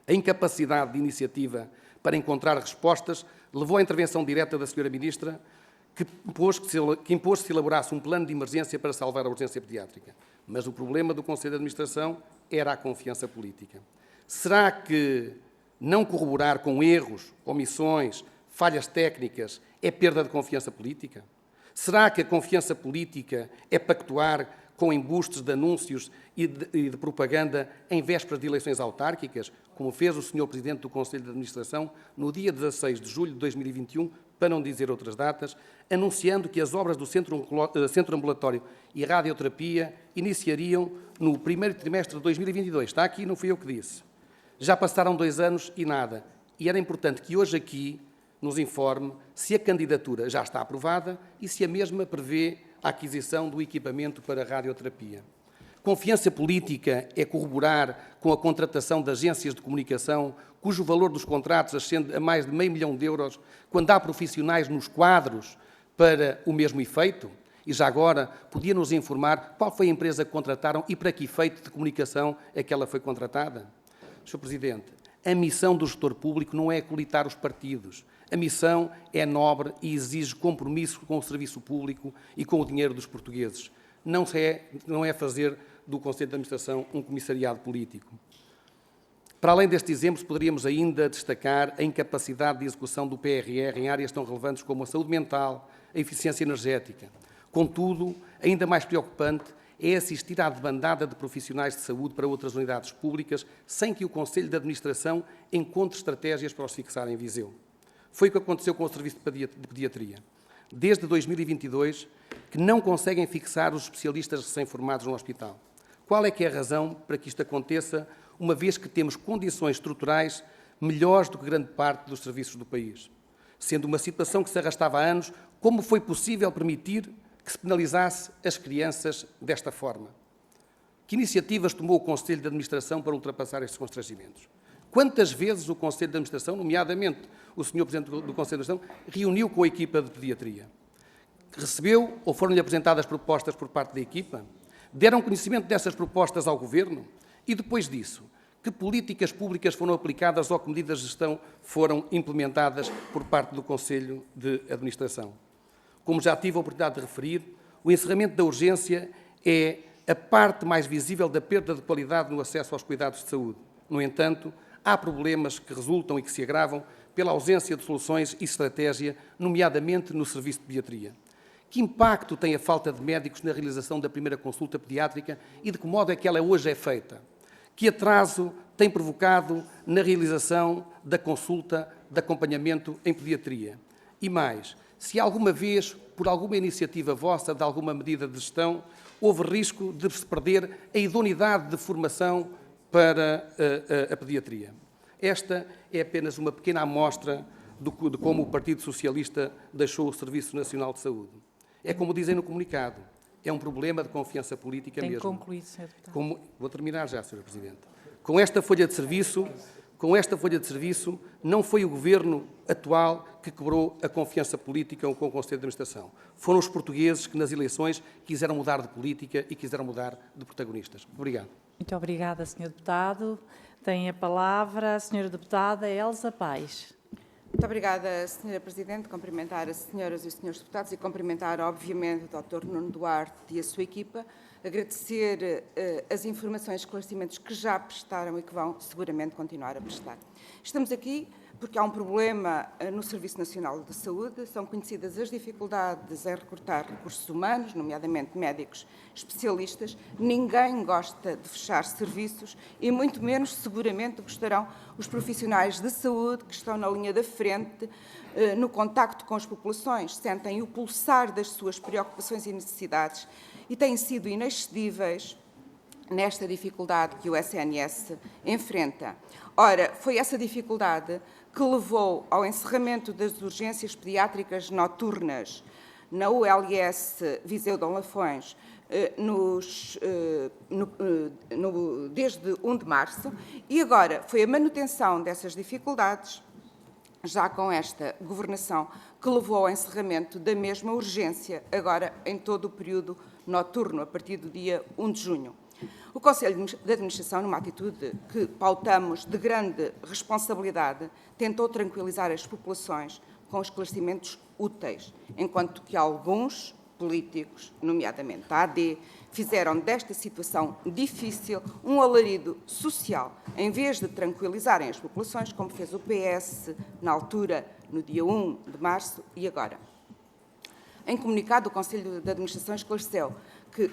G: A incapacidade de iniciativa para encontrar respostas levou à intervenção direta da Sra. Ministra, que impôs que se elaborasse um plano de emergência para salvar a urgência pediátrica. Mas o problema do Conselho de Administração era a confiança política. Será que não corroborar com erros, omissões, falhas técnicas é perda de confiança política? Será que a confiança política é pactuar com embustes de anúncios e de propaganda em vésperas de eleições autárquicas, como fez o Sr. Presidente do Conselho de Administração no dia 16 de julho de 2021, para não dizer outras datas, anunciando que as obras do Centro Ambulatório e Radioterapia iniciariam no primeiro trimestre de 2022. Está aqui, não fui eu que disse. Já passaram 2 anos e nada. E era importante que hoje aqui nos informe se a candidatura já está aprovada e se a mesma prevê a aquisição do equipamento para radioterapia. Confiança política é corroborar com a contratação de agências de comunicação cujo valor dos contratos ascende a mais de €500 mil, quando há profissionais nos quadros para o mesmo efeito? E já agora, podia-nos informar qual foi a empresa que contrataram e para que efeito de comunicação é que ela foi contratada? Sr. Presidente, a missão do gestor público não é acolitar os partidos. A missão é nobre e exige compromisso com o serviço público e com o dinheiro dos portugueses. Não é fazer do Conselho de Administração um comissariado político. Para além destes exemplos, poderíamos ainda destacar a incapacidade de execução do PRR em áreas tão relevantes como a saúde mental, a eficiência energética. Contudo, ainda mais preocupante é assistir à debandada de profissionais de saúde para outras unidades públicas, sem que o Conselho de Administração encontre estratégias para os fixar em Viseu. Foi o que aconteceu com o Serviço de Pediatria. Desde 2022, que não conseguem fixar os especialistas recém-formados no hospital. Qual é que é a razão para que isto aconteça, uma vez que temos condições estruturais melhores do que grande parte dos serviços do país? Sendo uma situação que se arrastava há anos, como foi possível permitir que se penalizasse as crianças desta forma? Que iniciativas tomou o Conselho de Administração para ultrapassar estes constrangimentos? Quantas vezes o Conselho de Administração, nomeadamente o Sr. Presidente do Conselho de Administração, reuniu com a equipa de pediatria? Recebeu ou foram-lhe apresentadas propostas por parte da equipa? Deram conhecimento dessas propostas ao Governo? E depois disso, que políticas públicas foram aplicadas ou que medidas de gestão foram implementadas por parte do Conselho de Administração? Como já tive a oportunidade de referir, o encerramento da urgência é a parte mais visível da perda de qualidade no acesso aos cuidados de saúde. No entanto, há problemas que resultam e que se agravam pela ausência de soluções e estratégia, nomeadamente no serviço de pediatria. Que impacto tem a falta de médicos na realização da primeira consulta pediátrica e de que modo é que ela hoje é feita? Que atraso tem provocado na realização da consulta de acompanhamento em pediatria? E mais, se alguma vez, por alguma iniciativa vossa, de alguma medida de gestão, houve risco de se perder a idoneidade de formação para a pediatria. Esta é apenas uma pequena amostra de como o Partido Socialista deixou o Serviço Nacional de Saúde. É como dizem no comunicado, é um problema de confiança política mesmo.
A: Tem concluído, Sr. Deputado.
G: Vou terminar já, Sra. Presidente. Com esta folha de serviço, não foi o Governo atual que quebrou a confiança política com o Conselho de Administração. Foram os portugueses que, nas eleições, quiseram mudar de política e quiseram mudar de protagonistas. Obrigado.
A: Muito obrigada, Sr. Deputado. Tem a palavra a Sra. Deputada Elsa Paes.
H: Muito obrigada, Sra. Presidente. Cumprimentar as senhoras e os senhores deputados e cumprimentar, obviamente, o Dr. Nuno Duarte e a sua equipa. Agradecer as informações e esclarecimentos que já prestaram e que vão seguramente continuar a prestar. Estamos aqui porque há um problema no Serviço Nacional de Saúde, são conhecidas as dificuldades em recrutar recursos humanos, nomeadamente médicos especialistas. Ninguém gosta de fechar serviços e muito menos, seguramente, gostarão os profissionais de saúde que estão na linha da frente, no contacto com as populações, sentem o pulsar das suas preocupações e necessidades e têm sido inexcedíveis nesta dificuldade que o SNS enfrenta. Ora, foi essa dificuldade que levou ao encerramento das urgências pediátricas noturnas na ULS Viseu Dom Lafões desde 1 de março e agora foi a manutenção dessas dificuldades, já com esta governação, que levou ao encerramento da mesma urgência, agora em todo o período noturno, a partir do dia 1 de junho. O Conselho de Administração, numa atitude que pautamos de grande responsabilidade, tentou tranquilizar as populações com esclarecimentos úteis, enquanto que alguns políticos, nomeadamente a AD, fizeram desta situação difícil um alarido social, em vez de tranquilizarem as populações, como fez o PS na altura, no dia 1 de março e agora. Em comunicado, o Conselho de Administração esclareceu que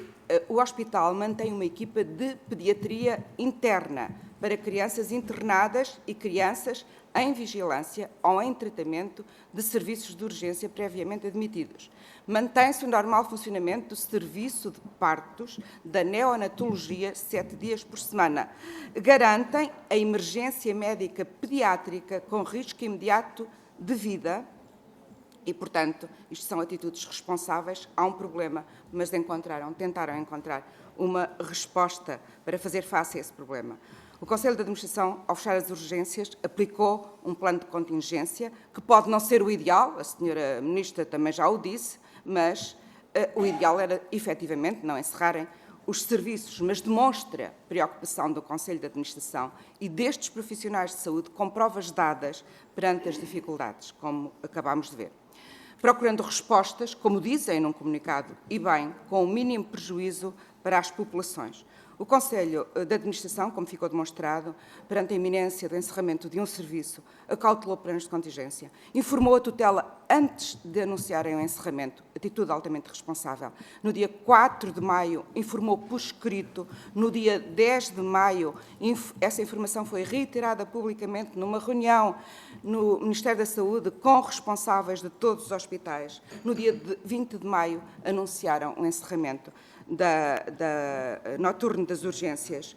H: o hospital mantém uma equipa de pediatria interna para crianças internadas e crianças em vigilância ou em tratamento de serviços de urgência previamente admitidos. Mantém-se o normal funcionamento do serviço de partos da neonatologia 7 dias por semana. Garantem a emergência médica pediátrica com risco imediato de vida. E, portanto, isto são atitudes responsáveis. Há um problema, mas tentaram encontrar uma resposta para fazer face a esse problema. O Conselho de Administração, ao fechar as urgências, aplicou um plano de contingência, que pode não ser o ideal, a senhora Ministra também já o disse, mas o ideal era, efetivamente, não encerrarem os serviços, mas demonstra preocupação do Conselho de Administração e destes profissionais de saúde com provas dadas perante as dificuldades, como acabámos de ver. Procurando respostas, como dizem num comunicado, e bem, com o mínimo prejuízo para as populações. O Conselho de Administração, como ficou demonstrado, perante a iminência do encerramento de um serviço, acautelou planos de contingência, informou a tutela antes de anunciarem o encerramento, atitude altamente responsável. No dia 4 de maio, informou por escrito. No dia 10 de maio, essa informação foi reiterada publicamente numa reunião no Ministério da Saúde com responsáveis de todos os hospitais. No dia 20 de maio, anunciaram o encerramento noturno das urgências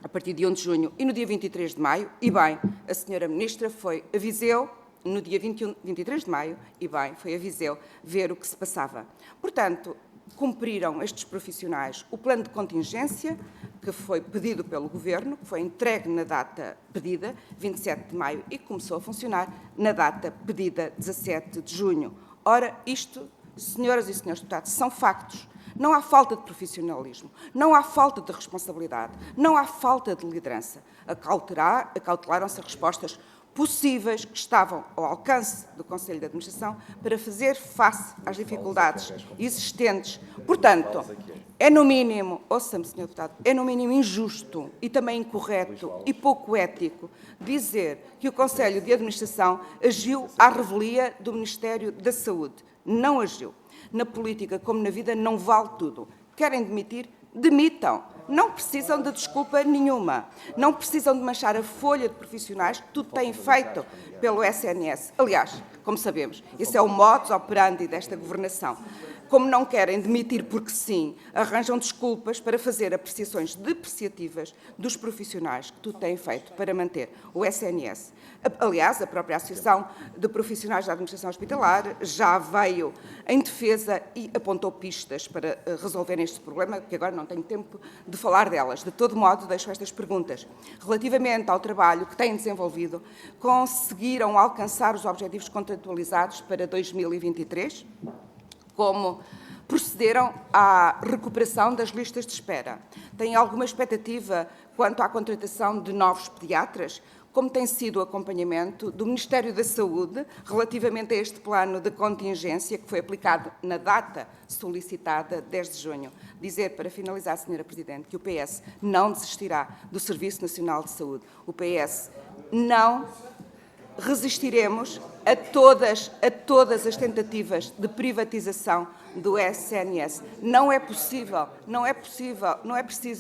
H: a partir de 1 de junho e no dia 23 de maio, e bem, a senhora Ministra foi a Viseu no dia 23 de maio, e bem, foi a Viseu ver o que se passava. Portanto, cumpriram estes profissionais o plano de contingência que foi pedido pelo Governo, que foi entregue na data pedida, 27 de maio, e começou a funcionar na data pedida, 17 de junho. Ora, isto, senhoras e senhores deputados, são factos. Não há falta de profissionalismo, não há falta de responsabilidade, não há falta de liderança. Acautelaram-se respostas possíveis que estavam ao alcance do Conselho de Administração para fazer face às dificuldades existentes. Portanto, é no mínimo, ouça-me, Sr. Deputado, é no mínimo injusto e também incorreto e pouco ético dizer que o Conselho de Administração agiu à revelia do Ministério da Saúde. Não agiu. Na política, como na vida, não vale tudo. Querem demitir? Demitam. Não precisam de desculpa nenhuma. Não precisam de manchar a folha de profissionais que tudo têm feito pelo SNS. Aliás, como sabemos, esse é o modus operandi desta governação. Como não querem demitir porque sim, arranjam desculpas para fazer apreciações depreciativas dos profissionais que tudo têm feito para manter o SNS. Aliás, a própria Associação de Profissionais da Administração Hospitalar já veio em defesa e apontou pistas para resolver este problema, que agora não tenho tempo de falar delas. De todo modo, deixo estas perguntas. Relativamente ao trabalho que têm desenvolvido, conseguiram alcançar os objetivos contratualizados para 2023? Como procederam à recuperação das listas de espera? Têm alguma expectativa quanto à contratação de novos pediatras? Como tem sido o acompanhamento do Ministério da Saúde relativamente a este plano de contingência que foi aplicado na data solicitada, 10 de junho? Dizer, para finalizar, Sra. Presidente, que o PS não desistirá do Serviço Nacional de Saúde. O PS não resistiremos a todas as tentativas de privatização do SNS. Não é preciso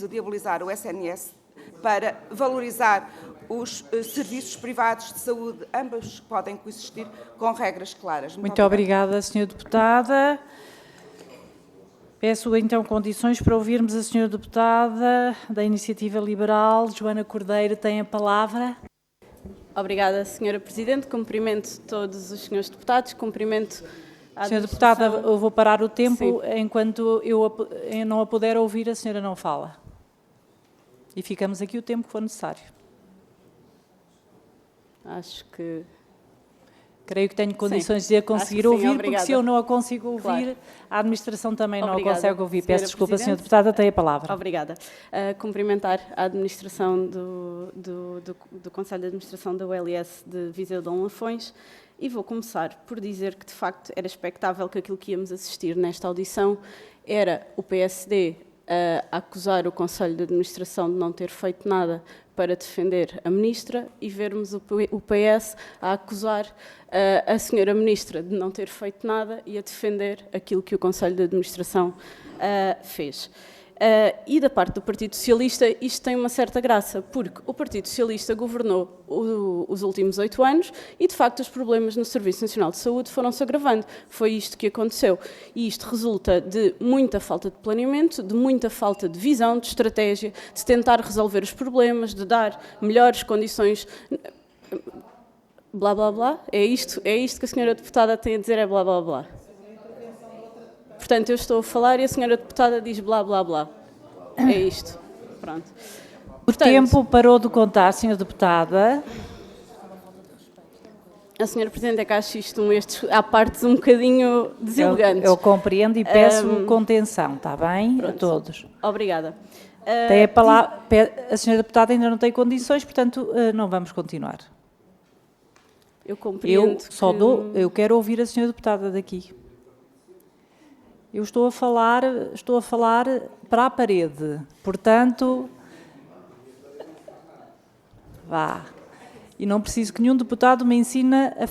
H: diabolizar o SNS para valorizar os serviços privados de saúde. Ambos podem coexistir com regras claras.
A: Muito obrigada, Sra. Deputada. Peço então condições para ouvirmos a Sra. Deputada da Iniciativa Liberal, Joana Cordeiro, tem a palavra.
I: Obrigada, Sra. Presidente. Cumprimento todos os senhores deputados, cumprimento a
A: Sra. Deputada, eu vou parar o tempo. Sim. Enquanto eu não a puder ouvir, a senhora não fala. E ficamos aqui o tempo que for necessário.
I: Acho que...
A: Creio que tenho condições de a conseguir ouvir, porque se eu não a consigo ouvir, claro, a administração também não a consegue ouvir. Peço desculpa, Sra. Deputada, tem a palavra.
I: Obrigada. Cumprimentar a administração do Conselho de Administração da ULS de Viseu de Lafões e vou começar por dizer que, de facto, era expectável que aquilo que íamos assistir nesta audição era o PSD a acusar o Conselho de Administração de não ter feito nada para defender a Ministra e vermos o PS a acusar a Senhora Ministra de não ter feito nada e a defender aquilo que o Conselho de Administração fez. E da parte do Partido Socialista isto tem uma certa graça, porque o Partido Socialista governou os últimos 8 anos e, de facto, os problemas no Serviço Nacional de Saúde foram-se agravando. Foi isto que aconteceu. E isto resulta de muita falta de planeamento, de muita falta de visão, de estratégia, de tentar resolver os problemas, de dar melhores condições... Blá, blá, blá. É isto que a senhora deputada tem a dizer, é blá, blá, blá. Portanto, eu estou a falar e a senhora deputada diz blá, blá, blá. É isto. Pronto.
A: Portanto, o tempo parou de contar, senhora deputada.
I: A senhora Presidente, é que acho isto, há partes um bocadinho deselegantes.
A: Eu compreendo e peço contenção, está bem? Pronto. A todos.
I: Obrigada.
A: Tem a palavra, a senhora deputada ainda não tem condições, portanto, não vamos continuar.
I: Eu compreendo
A: eu quero ouvir a senhora deputada daqui. Eu estou a falar para a parede, portanto, vá. E não preciso que nenhum deputado me ensine a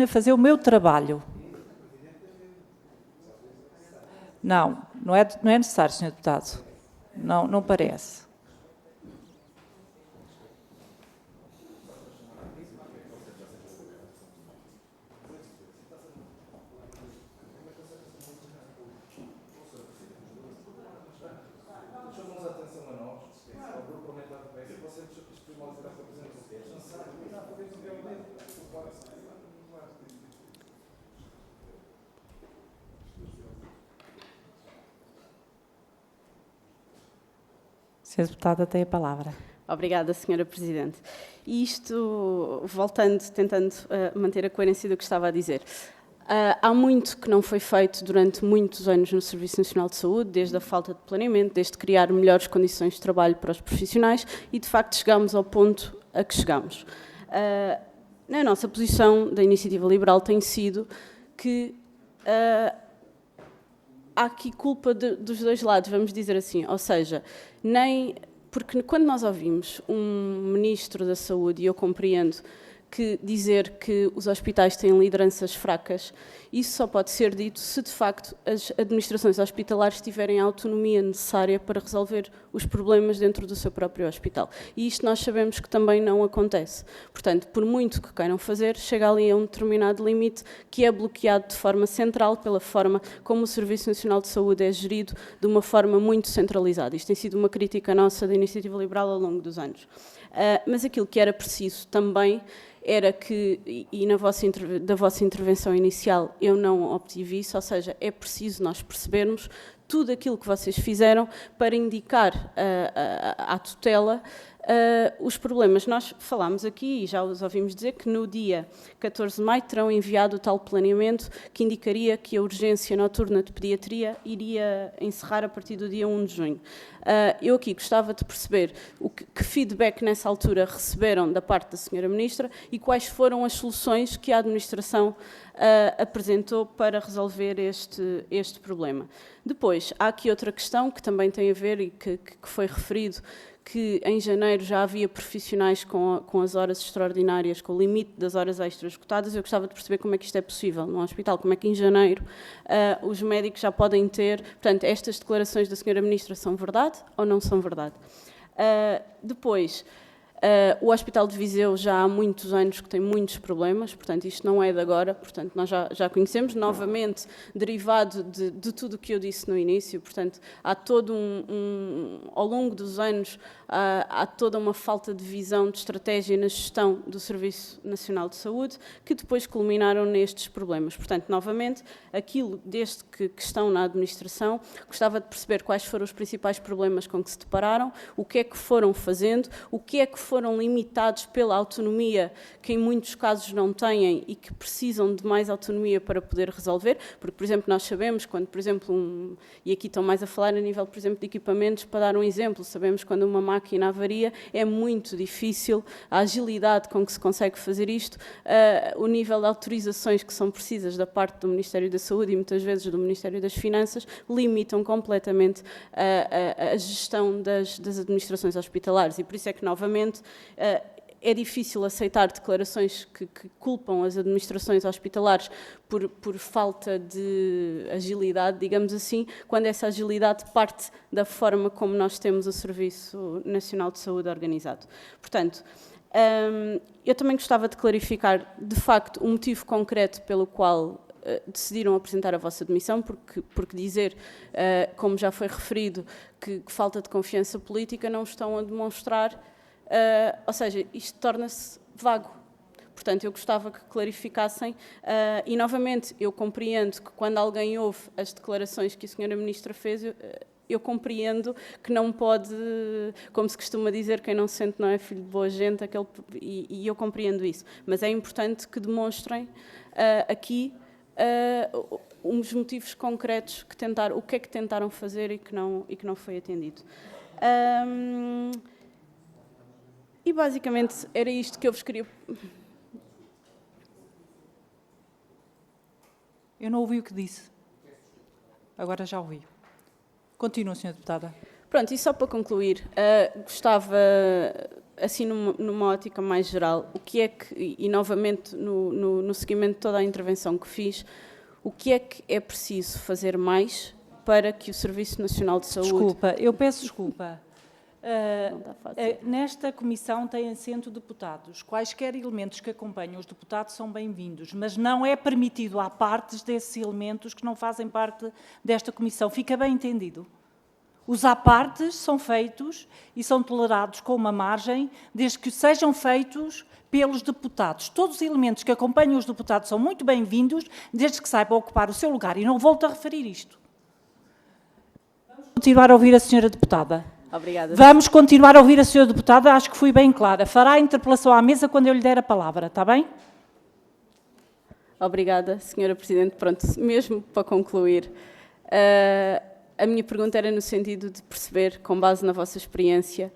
A: fazer o meu trabalho. Não é necessário, Sr. Deputado. Não parece. Sra. Deputada, tem a palavra.
I: Obrigada, Sra. Presidente. E isto, tentando manter a coerência do que estava a dizer. Há muito que não foi feito durante muitos anos no Serviço Nacional de Saúde, desde a falta de planeamento, desde criar melhores condições de trabalho para os profissionais e, de facto, chegámos ao ponto a que chegamos. A nossa posição da Iniciativa Liberal tem sido que há aqui culpa dos dois lados, vamos dizer assim, ou seja, porque quando nós ouvimos um Ministro da Saúde, e eu compreendo que dizer que os hospitais têm lideranças fracas, isso só pode ser dito se de facto as administrações hospitalares tiverem a autonomia necessária para resolver os problemas dentro do seu próprio hospital. E isto nós sabemos que também não acontece. Portanto, por muito que queiram fazer, chega ali a um determinado limite que é bloqueado de forma central pela forma como o Serviço Nacional de Saúde é gerido de uma forma muito centralizada. Isto tem sido uma crítica nossa da Iniciativa Liberal ao longo dos anos. Mas aquilo que era preciso também era que, e da vossa intervenção inicial eu não obtive isso, ou seja, é preciso nós percebermos tudo aquilo que vocês fizeram para indicar à tutela os problemas. Nós falámos aqui, e já os ouvimos dizer, que no dia 14 de maio terão enviado o tal planeamento que indicaria que a urgência noturna de pediatria iria encerrar a partir do dia 1 de junho. Eu aqui gostava de perceber que feedback nessa altura receberam da parte da Sra. Ministra e quais foram as soluções que a administração apresentou para resolver este problema. Depois, há aqui outra questão que também tem a ver e que foi referido, que em janeiro já havia profissionais com as horas extraordinárias, com o limite das horas extras esgotadas. Eu gostava de perceber como é que isto é possível no hospital, como é que em janeiro os médicos já podem ter... Portanto, estas declarações da Sra. Ministra são verdade ou não são verdade? Depois... o Hospital de Viseu já há muitos anos que tem muitos problemas, portanto, isto não é de agora, portanto, nós já conhecemos, novamente, derivado de tudo o que eu disse no início, portanto, há todo ao longo dos anos, há toda uma falta de visão, de estratégia na gestão do Serviço Nacional de Saúde, que depois culminaram nestes problemas. Portanto, novamente, aquilo desde que estão na administração, gostava de perceber quais foram os principais problemas com que se depararam, o que é que foram fazendo, o que é que foram limitados pela autonomia, que em muitos casos não têm e que precisam de mais autonomia para poder resolver, porque, por exemplo, nós sabemos quando, por exemplo, e aqui estão mais a falar a nível, por exemplo, de equipamentos, para dar um exemplo, sabemos quando uma máquina avaria, é muito difícil a agilidade com que se consegue fazer isto, o nível de autorizações que são precisas da parte do Ministério da Saúde e muitas vezes do Ministério das Finanças limitam completamente a gestão das administrações hospitalares e por isso é que, novamente, é difícil aceitar declarações que culpam as administrações hospitalares por falta de agilidade, digamos assim, quando essa agilidade parte da forma como nós temos o Serviço Nacional de Saúde organizado. Portanto, eu também gostava de clarificar, de facto, o motivo concreto pelo qual decidiram apresentar a vossa demissão, porque dizer, como já foi referido, que falta de confiança política não estão a demonstrar... ou seja, isto torna-se vago. Portanto, eu gostava que clarificassem e, novamente, eu compreendo que quando alguém ouve as declarações que a Sra. Ministra fez, eu compreendo que não pode, como se costuma dizer, quem não sente não é filho de boa gente, e eu compreendo isso. Mas é importante que demonstrem aqui uns motivos concretos que tentaram, o que é que tentaram fazer e que não foi atendido. E, basicamente, era isto que eu vos queria...
A: Eu não ouvi o que disse. Agora já ouvi. Continua, Sra. Deputada.
I: Pronto, e só para concluir, gostava, assim numa ótica mais geral, o que é que, e novamente no seguimento de toda a intervenção que fiz, o que é preciso fazer mais para que o Serviço Nacional de Saúde...
A: Desculpa, eu peço desculpa.
I: Não está fácil.
A: Nesta comissão tem assento deputados. Quaisquer elementos que acompanham os deputados são bem-vindos, mas não é permitido à partes desses elementos que não fazem parte desta comissão. Fica bem entendido. Os à-partes são feitos e são tolerados com uma margem, desde que sejam feitos pelos deputados. Todos os elementos que acompanham os deputados são muito bem-vindos, desde que saibam ocupar o seu lugar. E não volto a referir isto. Vamos continuar a ouvir a senhora deputada.
I: Obrigada.
A: Vamos continuar a ouvir a senhora deputada, acho que fui bem clara. Fará a interpelação à mesa quando eu lhe der a palavra, está bem?
I: Obrigada, Sra. Presidente. Pronto, mesmo para concluir, a minha pergunta era no sentido de perceber, com base na vossa experiência,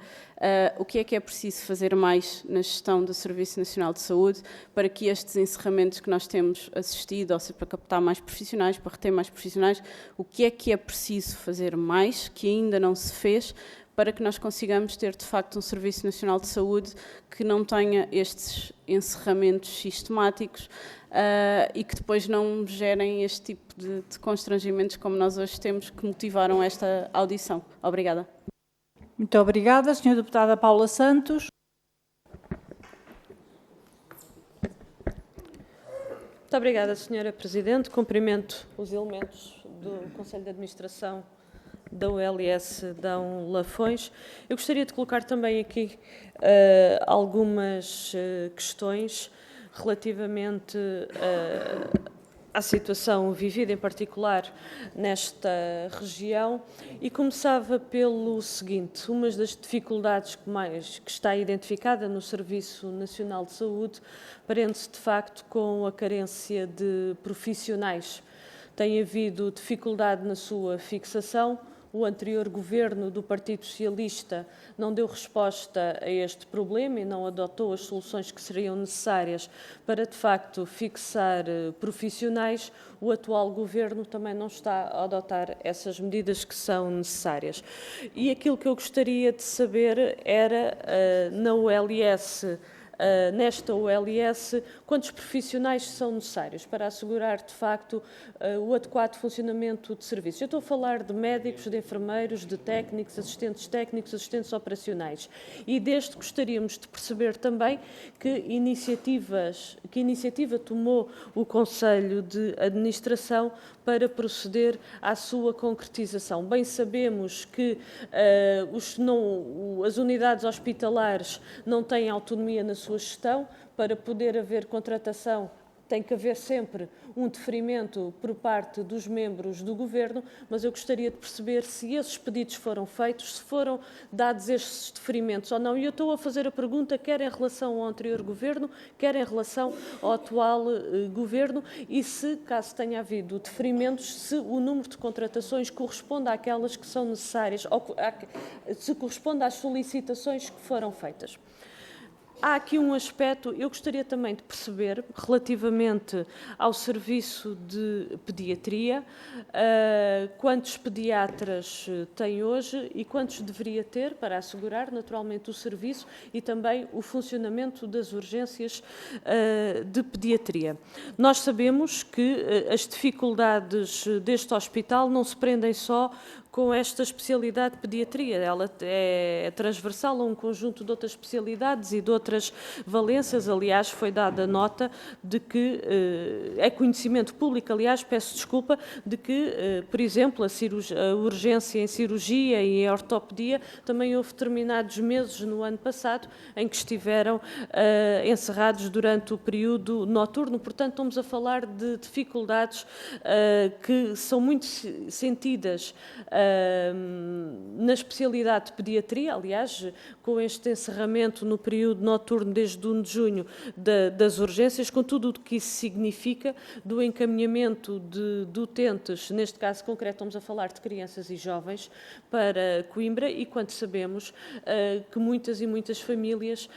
I: o que é preciso fazer mais na gestão do Serviço Nacional de Saúde para que estes encerramentos que nós temos assistido, ou seja, para captar mais profissionais, para reter mais profissionais, o que é preciso fazer mais, que ainda não se fez, para que nós consigamos ter, de facto, um Serviço Nacional de Saúde que não tenha estes encerramentos sistemáticos e que depois não gerem este tipo de constrangimentos como nós hoje temos, que motivaram esta audição. Obrigada.
A: Muito obrigada. Sra. Deputada Paula Santos.
J: Muito obrigada, Sra. Presidente. Cumprimento os elementos do Conselho de Administração da ULS Dão Lafões. Eu gostaria de colocar também aqui algumas questões relativamente à situação vivida, em particular nesta região, e começava pelo seguinte: uma das dificuldades que está identificada no Serviço Nacional de Saúde prende-se, de facto, com a carência de profissionais. Tem havido dificuldade na sua fixação. O anterior governo do Partido Socialista não deu resposta a este problema e não adotou as soluções que seriam necessárias para, de facto, fixar profissionais. O atual governo também não está a adotar essas medidas que são necessárias. E aquilo que eu gostaria de saber era, na ULS, nesta ULS, quantos profissionais são necessários para assegurar, de facto, o adequado funcionamento de serviços. Eu estou a falar de médicos, de enfermeiros, de técnicos, assistentes operacionais. E deste gostaríamos de perceber também que iniciativa tomou o Conselho de Administração para proceder à sua concretização. Bem sabemos que as unidades hospitalares não têm autonomia na sua gestão. Para poder haver contratação, tem que haver sempre um deferimento por parte dos membros do Governo, mas eu gostaria de perceber se esses pedidos foram feitos, se foram dados esses deferimentos ou não. E eu estou a fazer a pergunta quer em relação ao anterior Governo, quer em relação ao atual Governo, e se, caso tenha havido deferimentos, se o número de contratações corresponde àquelas que são necessárias, ou se corresponde às solicitações que foram feitas. Há aqui um aspecto, eu gostaria também de perceber, relativamente ao serviço de pediatria, quantos pediatras tem hoje e quantos deveria ter para assegurar, naturalmente, o serviço e também o funcionamento das urgências de pediatria. Nós sabemos que as dificuldades deste hospital não se prendem só com esta especialidade de pediatria. Ela é transversal a um conjunto de outras especialidades e de outras valências. Aliás, foi dada nota de que, é conhecimento público, aliás, peço desculpa, de que, por exemplo, a urgência em cirurgia e em ortopedia também houve determinados meses no ano passado em que estiveram encerrados durante o período noturno. Portanto, estamos a falar de dificuldades que são muito sentidas na especialidade de pediatria, aliás, com este encerramento no período noturno desde 1 de junho das urgências, com tudo o que isso significa do encaminhamento de utentes, neste caso concreto estamos a falar de crianças e jovens, para Coimbra, e quando sabemos que muitas e muitas famílias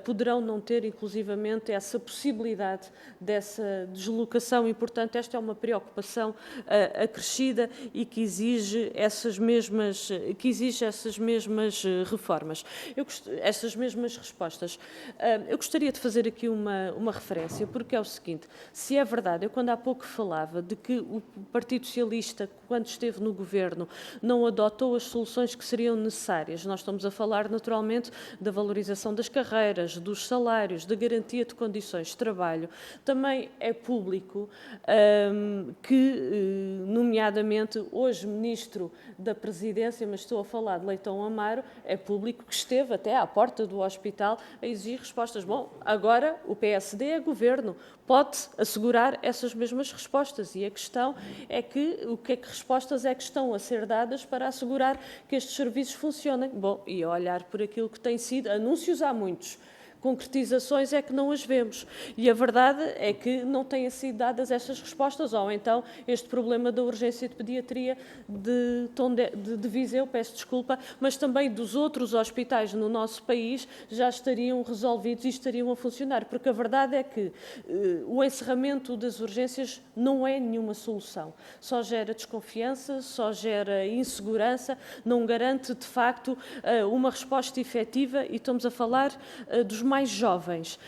J: poderão não ter, inclusivamente, essa possibilidade dessa deslocação e, portanto, esta é uma preocupação acrescida e que exige essas mesmas reformas, essas mesmas respostas. Eu gostaria de fazer aqui uma referência, porque é o seguinte: se é verdade, eu quando há pouco falava de que o Partido Socialista, quando esteve no governo, não adotou as soluções que seriam necessárias, nós estamos a falar naturalmente da valorização das carreiras, dos salários, da garantia de condições de trabalho. Também é público que, nomeadamente, hoje Ministro da Presidência, mas estou a falar de Leitão Amaro, é público que esteve até à porta do hospital a exigir respostas. Bom, agora o PSD é governo, pode assegurar essas mesmas respostas, e a questão é que que respostas é que estão a ser dadas para assegurar que estes serviços funcionem. Bom, e a olhar por aquilo que tem sido, anúncios há muitos, concretizações é que não as vemos. E a verdade é que não têm sido dadas estas respostas, ou então este problema da urgência de pediatria de Viseu, peço desculpa, mas também dos outros hospitais no nosso país já estariam resolvidos e estariam a funcionar, porque a verdade é que o encerramento das urgências não é nenhuma solução. Só gera desconfiança, só gera insegurança, não garante, de facto, uma resposta efetiva, e estamos a falar dos mais jovens.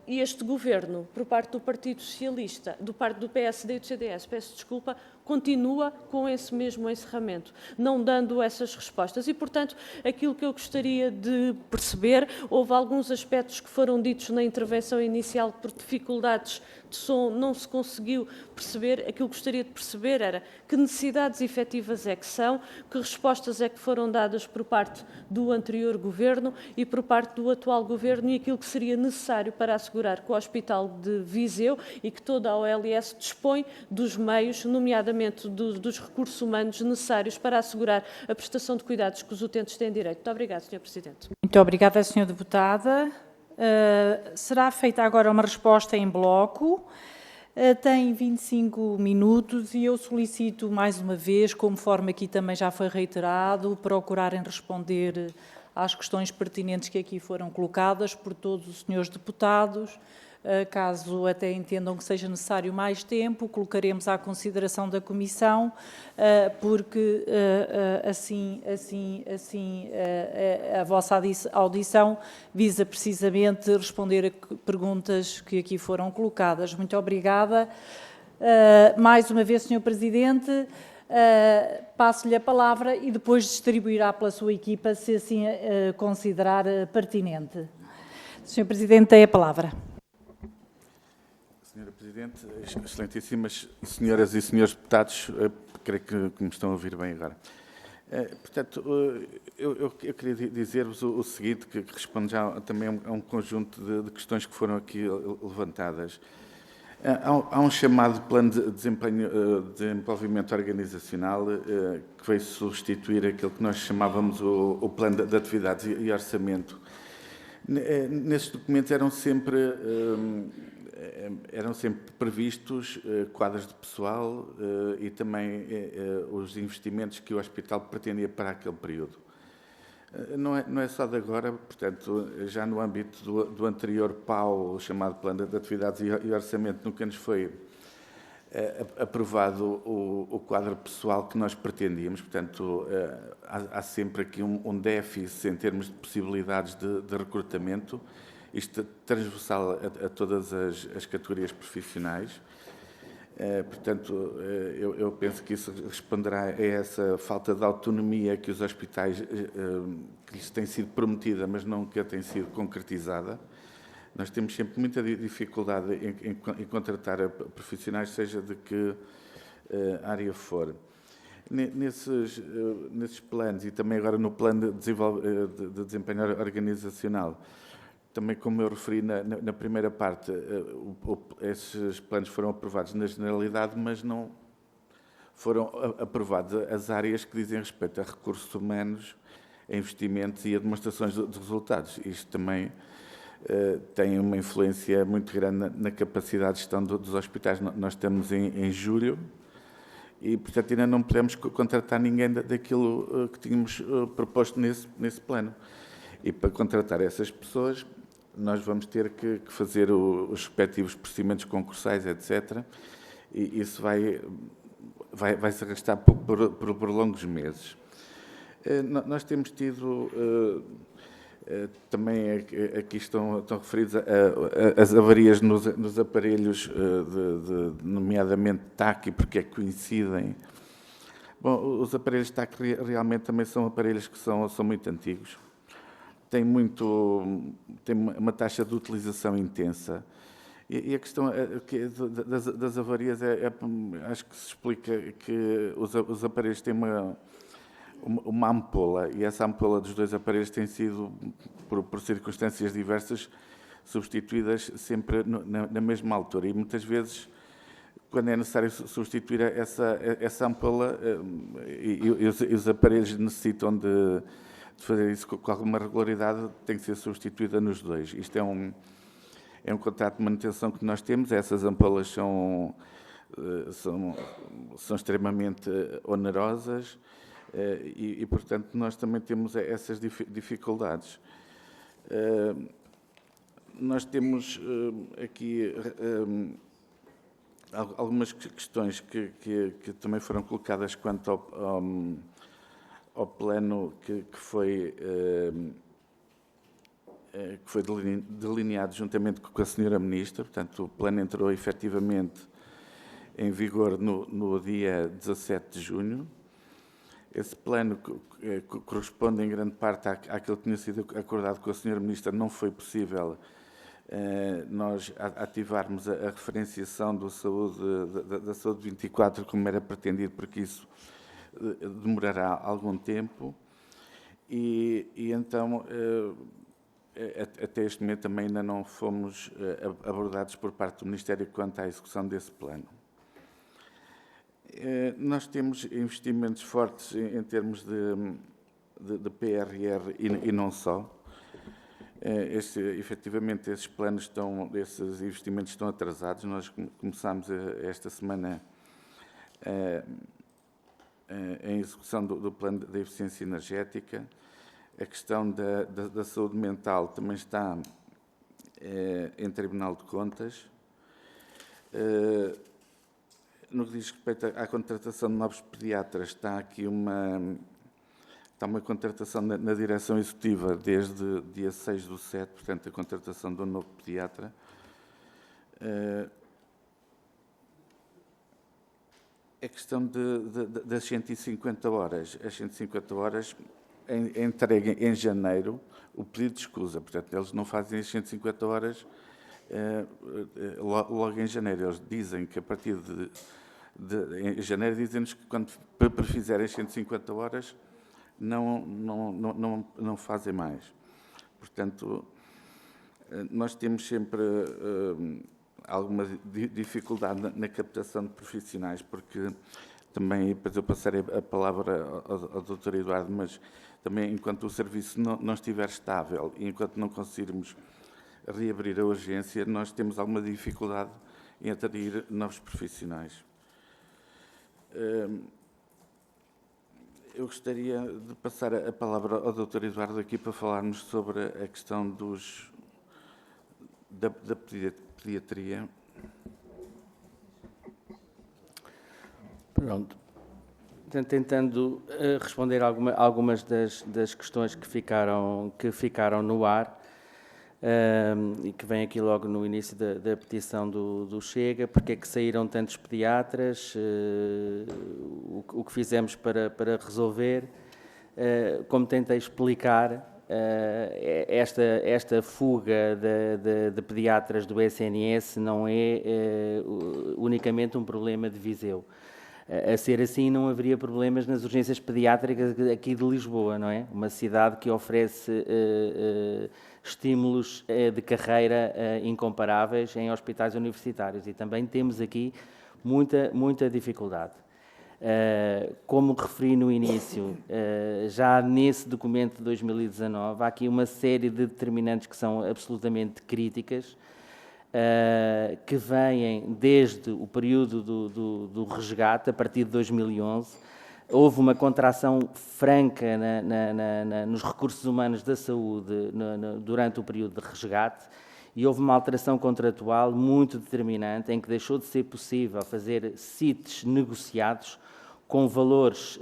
J: E este governo, por parte do Partido Socialista, do PSD e do CDS, peço desculpa, continua com esse mesmo encerramento, não dando essas respostas. E, portanto, aquilo que eu gostaria de perceber, houve alguns aspectos que foram ditos na intervenção inicial por dificuldades de som, não se conseguiu perceber. Aquilo que gostaria de perceber era que necessidades efetivas é que são, que respostas é que foram dadas por parte do anterior governo e por parte do atual governo, e aquilo que seria necessário para assegurar que o Hospital de Viseu e que toda a OLS dispõe dos meios, nomeadamente dos recursos humanos necessários para assegurar a prestação de cuidados que os utentes têm direito. Muito obrigada, Sr. Presidente.
A: Muito obrigada, Sra. Deputada. Será feita agora uma resposta em bloco. Tem 25 minutos e eu solicito mais uma vez, conforme aqui também já foi reiterado, procurarem responder às questões pertinentes que aqui foram colocadas por todos os senhores deputados. Caso até entendam que seja necessário mais tempo, colocaremos à consideração da Comissão, porque assim a vossa audição visa precisamente responder a perguntas que aqui foram colocadas. Muito obrigada. Mais uma vez, Sr. Presidente, passo-lhe a palavra e depois distribuirá pela sua equipa, se assim considerar pertinente. Sr. Presidente, tem a palavra.
D: Senhora Presidente, excelentíssimas senhoras e senhores deputados, creio que me estão a ouvir bem agora. Portanto, eu queria dizer-vos o seguinte, que responde já também a um conjunto de questões que foram aqui levantadas. Há um chamado Plano de Desenvolvimento Organizacional que veio substituir aquilo que nós chamávamos o Plano de Atividades e Orçamento. Nesses documentos eram sempre previstos quadros de pessoal e também os investimentos que o hospital pretendia para aquele período. Não é só de agora, portanto, já no âmbito do anterior PAO, chamado Plano de Atividades e Orçamento, nunca nos foi aprovado o quadro pessoal que nós pretendíamos. Portanto, há sempre aqui um déficit em termos de possibilidades de recrutamento, isto transversal a todas as categorias profissionais. Portanto, eu penso que isso responderá a essa falta de autonomia que os hospitais, que lhes tem sido prometida, mas nunca tem sido concretizada. Nós temos sempre muita dificuldade em contratar profissionais, seja de que área for. Nesses planos, e também agora no plano de desempenho organizacional, também, como eu referi na primeira parte, esses planos foram aprovados na generalidade, mas não foram aprovadas as áreas que dizem respeito a recursos humanos, a investimentos e a demonstrações de resultados. Isto também tem uma influência muito grande na capacidade de gestão dos hospitais. Nós estamos em julho e, portanto, ainda não podemos contratar ninguém daquilo que tínhamos proposto nesse plano. E para contratar essas pessoas, nós vamos ter que fazer os respectivos procedimentos concursais, etc. E isso vai se arrastar por longos meses. Nós temos tido, também aqui estão referidos as avarias nos aparelhos, nomeadamente TAC, porque é que coincidem. Bom, os aparelhos TAC realmente também são aparelhos que são muito antigos. Tem uma taxa de utilização intensa. E a questão das avarias acho que se explica que os aparelhos têm uma ampola, e essa ampola dos dois aparelhos tem sido, por circunstâncias diversas, substituídas sempre na mesma altura. E muitas vezes, quando é necessário substituir essa ampola, e os aparelhos necessitam de fazer isso com alguma regularidade, tem que ser substituída nos dois. Isto é um contrato de manutenção que nós temos. Essas ampolas são extremamente onerosas e, portanto, nós também temos essas dificuldades. Nós temos aqui algumas questões que também foram colocadas quanto ao plano que foi delineado juntamente com a Sra. Ministra. Portanto, o plano entrou efetivamente em vigor no dia 17 de junho. Esse plano corresponde em grande parte àquilo que tinha sido acordado com a Sra. Ministra. Não foi possível nós ativarmos a referenciação da saúde 24 como era pretendido, porque isso demorará algum tempo. E então, até este momento, também ainda não fomos abordados por parte do Ministério quanto à execução desse plano. Nós temos investimentos fortes em termos de PRR e não só. Efetivamente, esses esses investimentos estão atrasados. Nós começámos esta semana em execução do plano de eficiência energética. A questão da saúde mental também está em Tribunal de Contas. No que diz respeito à contratação de novos pediatras, está aqui uma contratação na direção executiva desde dia 6/7, portanto, a contratação de um novo pediatra. A questão das 150 horas. As 150 horas é entregue em janeiro o pedido de escusa. Portanto, eles não fazem as 150 horas logo em janeiro. Eles dizem que a partir em janeiro, dizem-nos que quando prefizerem as 150 horas, não fazem mais. Portanto, nós temos sempre alguma dificuldade na captação de profissionais, porque também, depois eu passarei a palavra ao Dr. Eduardo, mas também enquanto o serviço não estiver estável e enquanto não conseguirmos reabrir a urgência, nós temos alguma dificuldade em atrair novos profissionais. Eu gostaria de passar a palavra ao Dr. Eduardo aqui para falarmos sobre a questão da pediatria.
E: Pronto. Tentando responder algumas das questões que ficaram no ar e que vem aqui logo no início da petição do Chega, porque é que saíram tantos pediatras, o que fizemos para resolver. Como tentei explicar, esta fuga de pediatras do SNS não é unicamente um problema de Viseu. A ser assim, não haveria problemas nas urgências pediátricas aqui de Lisboa, não é? Uma cidade que oferece estímulos de carreira incomparáveis em hospitais universitários, e também temos aqui muita dificuldade. Como referi no início, já nesse documento de 2019, há aqui uma série de determinantes que são absolutamente críticas, que vêm desde o período do resgate, a partir de 2011. Houve uma contração franca nos recursos humanos da saúde durante o período de resgate, e houve uma alteração contratual muito determinante, em que deixou de ser possível fazer CITES negociados com valores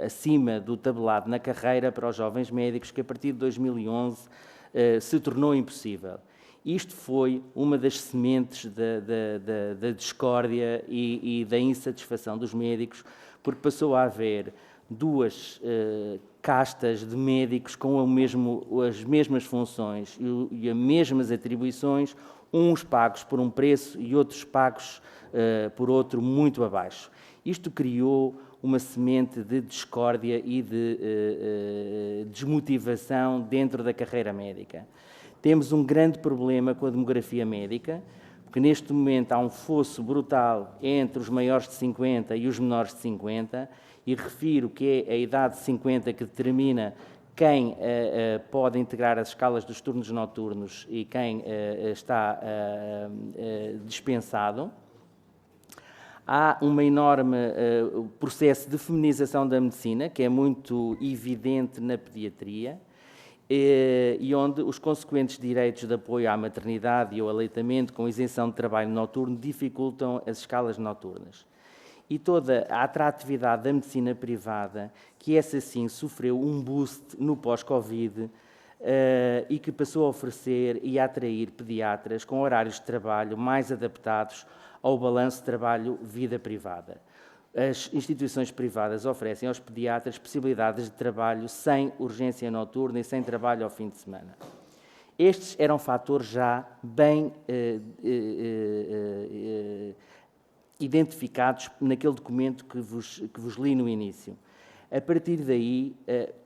E: acima do tabelado na carreira para os jovens médicos, que a partir de 2011 se tornou impossível. Isto foi uma das sementes da discórdia e da insatisfação dos médicos, porque passou a haver duas castas de médicos com as mesmas funções e as mesmas atribuições, uns pagos por um preço e outros pagos por outro muito abaixo. Isto criou uma semente de discórdia e de desmotivação dentro da carreira médica. Temos um grande problema com a demografia médica, porque neste momento há um fosso brutal entre os maiores de 50 e os menores de 50, e refiro que é a idade de 50 que determina quem pode integrar as escalas dos turnos noturnos e quem está dispensado. Há um enorme processo de feminização da medicina, que é muito evidente na pediatria, e onde os consequentes direitos de apoio à maternidade e ao aleitamento com isenção de trabalho noturno dificultam as escalas noturnas. E toda a atratividade da medicina privada, que essa sim sofreu um boost no pós-Covid, e que passou a oferecer e a atrair pediatras com horários de trabalho mais adaptados ao balanço de trabalho-vida privada. As instituições privadas oferecem aos pediatras possibilidades de trabalho sem urgência noturna e sem trabalho ao fim de semana. Estes eram fatores já bem identificados naquele documento que vos li no início. A partir daí,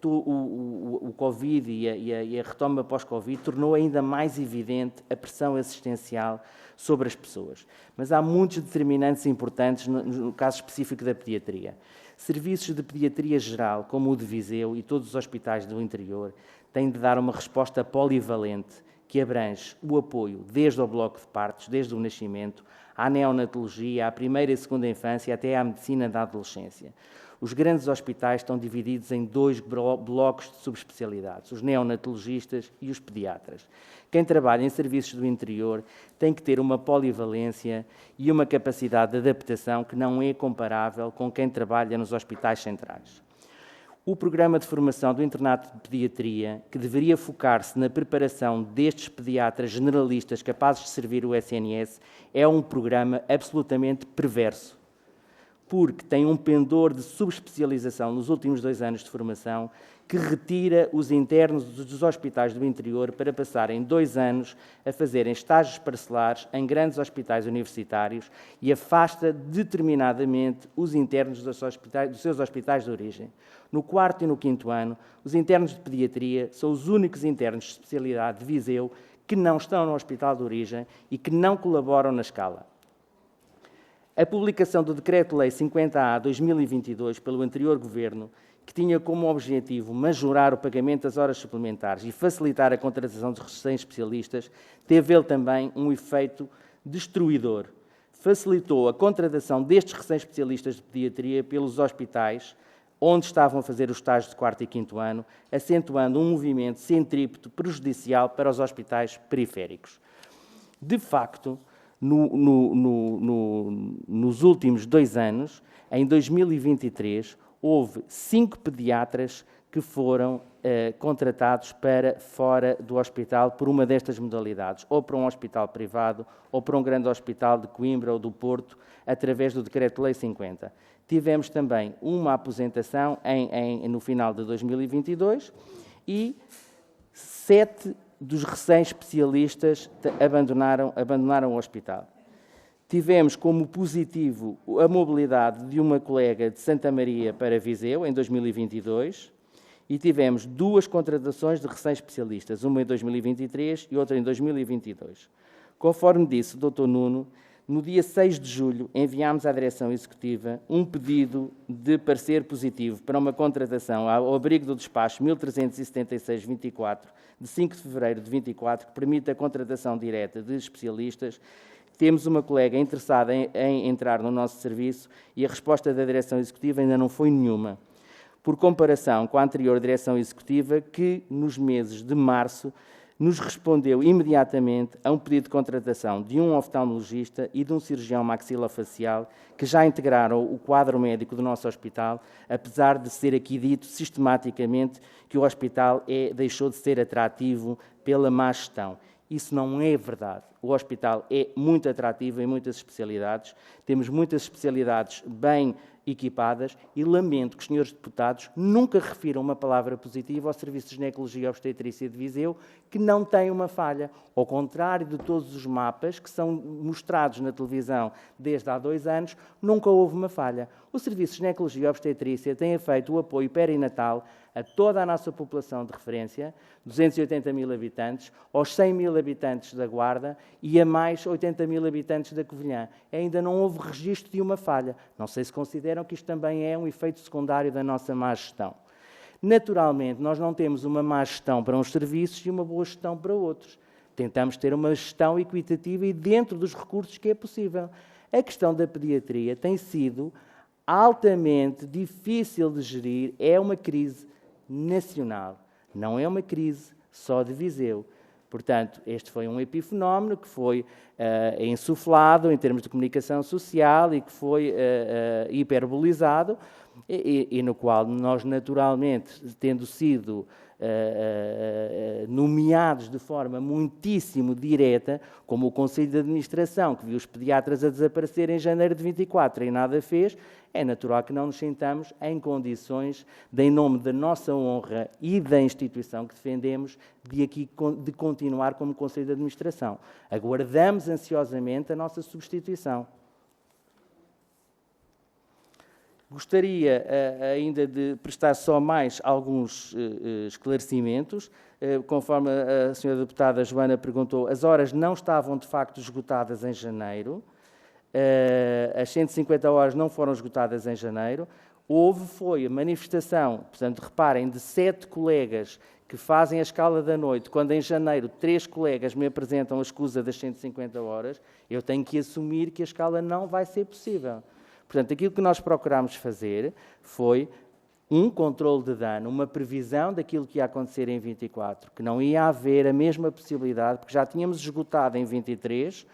E: o Covid e a retoma pós-Covid tornou ainda mais evidente a pressão assistencial sobre as pessoas. Mas há muitos determinantes importantes no caso específico da pediatria. Serviços de pediatria geral, como o de Viseu e todos os hospitais do interior, têm de dar uma resposta polivalente que abrange o apoio desde o bloco de partos, desde o nascimento, à neonatologia, à primeira e segunda infância, até à medicina da adolescência. Os grandes hospitais estão divididos em dois blocos de subespecialidades, os neonatologistas e os pediatras. Quem trabalha em serviços do interior tem que ter uma polivalência e uma capacidade de adaptação que não é comparável com quem trabalha nos hospitais centrais. O programa de formação do internato de pediatria, que deveria focar-se na preparação destes pediatras generalistas capazes de servir o SNS, é um programa absolutamente perverso, porque tem um pendor de subespecialização nos últimos 2 anos de formação que retira os internos dos hospitais do interior para passarem 2 anos a fazerem estágios parcelares em grandes hospitais universitários e afasta determinadamente os internos dos seus hospitais de origem. No 4º e no 5º ano, os internos de pediatria são os únicos internos de especialidade de Viseu que não estão no hospital de origem e que não colaboram na escala. A publicação do Decreto-Lei 50A/2022 pelo anterior Governo, que tinha como objetivo majorar o pagamento das horas suplementares e facilitar a contratação dos recém-especialistas, teve ele também um efeito destruidor. Facilitou a contratação destes recém-especialistas de pediatria pelos hospitais onde estavam a fazer os estágios de 4º e 5º ano, acentuando um movimento centrípeto prejudicial para os hospitais periféricos. De facto, nos últimos 2 anos, em 2023, houve 5 pediatras que foram contratados para fora do hospital por uma destas modalidades, ou para um hospital privado, ou para um grande hospital de Coimbra ou do Porto, através do Decreto-Lei 50. Tivemos também uma aposentação no final de 2022 e 7 dos recém-especialistas abandonaram o hospital. Tivemos como positivo a mobilidade de uma colega de Santa Maria para Viseu, em 2022, e tivemos 2 contratações de recém-especialistas, uma em 2023 e outra em 2022. Conforme disse o Dr. Nuno, No dia 6 de julho, enviámos à Direção Executiva um pedido de parecer positivo para uma contratação ao abrigo do despacho 1376-24, de 5 de fevereiro de 24, que permite a contratação direta de especialistas. Temos uma colega interessada em entrar no nosso serviço e a resposta da Direção Executiva ainda não foi nenhuma. Por comparação com a anterior Direção Executiva, que nos meses de março nos respondeu imediatamente a um pedido de contratação de um oftalmologista e de um cirurgião maxilofacial que já integraram o quadro médico do nosso hospital, apesar de ser aqui dito sistematicamente que o hospital deixou de ser atrativo pela má gestão. Isso não é verdade. O hospital é muito atrativo em muitas especialidades, temos muitas especialidades bem equipadas e lamento que os senhores deputados nunca refiram uma palavra positiva ao Serviço de Ginecologia e Obstetrícia de Viseu, que não tem uma falha. Ao contrário de todos os mapas que são mostrados na televisão desde há 2 anos, nunca houve uma falha. O Serviço de Ginecologia e Obstetrícia tem feito o apoio perinatal a toda a nossa população de referência, 280 mil habitantes, aos 100 mil habitantes da Guarda e a mais 80 mil habitantes da Covilhã. Ainda não houve registro de uma falha. Não sei se consideram que isto também é um efeito secundário da nossa má gestão. Naturalmente, nós não temos uma má gestão para uns serviços e uma boa gestão para outros. Tentamos ter uma gestão equitativa e dentro dos recursos que é possível. A questão da pediatria tem sido altamente difícil de gerir, é uma crise nacional, não é uma crise só de Viseu. Portanto, este foi um epifenómeno que foi insuflado em termos de comunicação social e que foi hiperbolizado e no qual nós, naturalmente, tendo sido nomeados de forma muitíssimo direta, como o Conselho de Administração, que viu os pediatras a desaparecer em janeiro de 24 e nada fez, é natural que não nos sintamos em condições, em nome da nossa honra e da instituição que defendemos, de continuar como Conselho de Administração. Aguardamos ansiosamente a nossa substituição. Gostaria ainda de prestar só mais alguns esclarecimentos. Conforme a senhora deputada Joana perguntou, as horas não estavam de facto esgotadas em janeiro. As 150 horas não foram esgotadas em janeiro. Foi a manifestação, portanto, reparem, de 7 colegas que fazem a escala da noite, quando em janeiro 3 colegas me apresentam a escusa das 150 horas, eu tenho que assumir que a escala não vai ser possível. Portanto, aquilo que nós procurámos fazer foi um controle de dano, uma previsão daquilo que ia acontecer em 24, que não ia haver a mesma possibilidade, porque já tínhamos esgotado em 23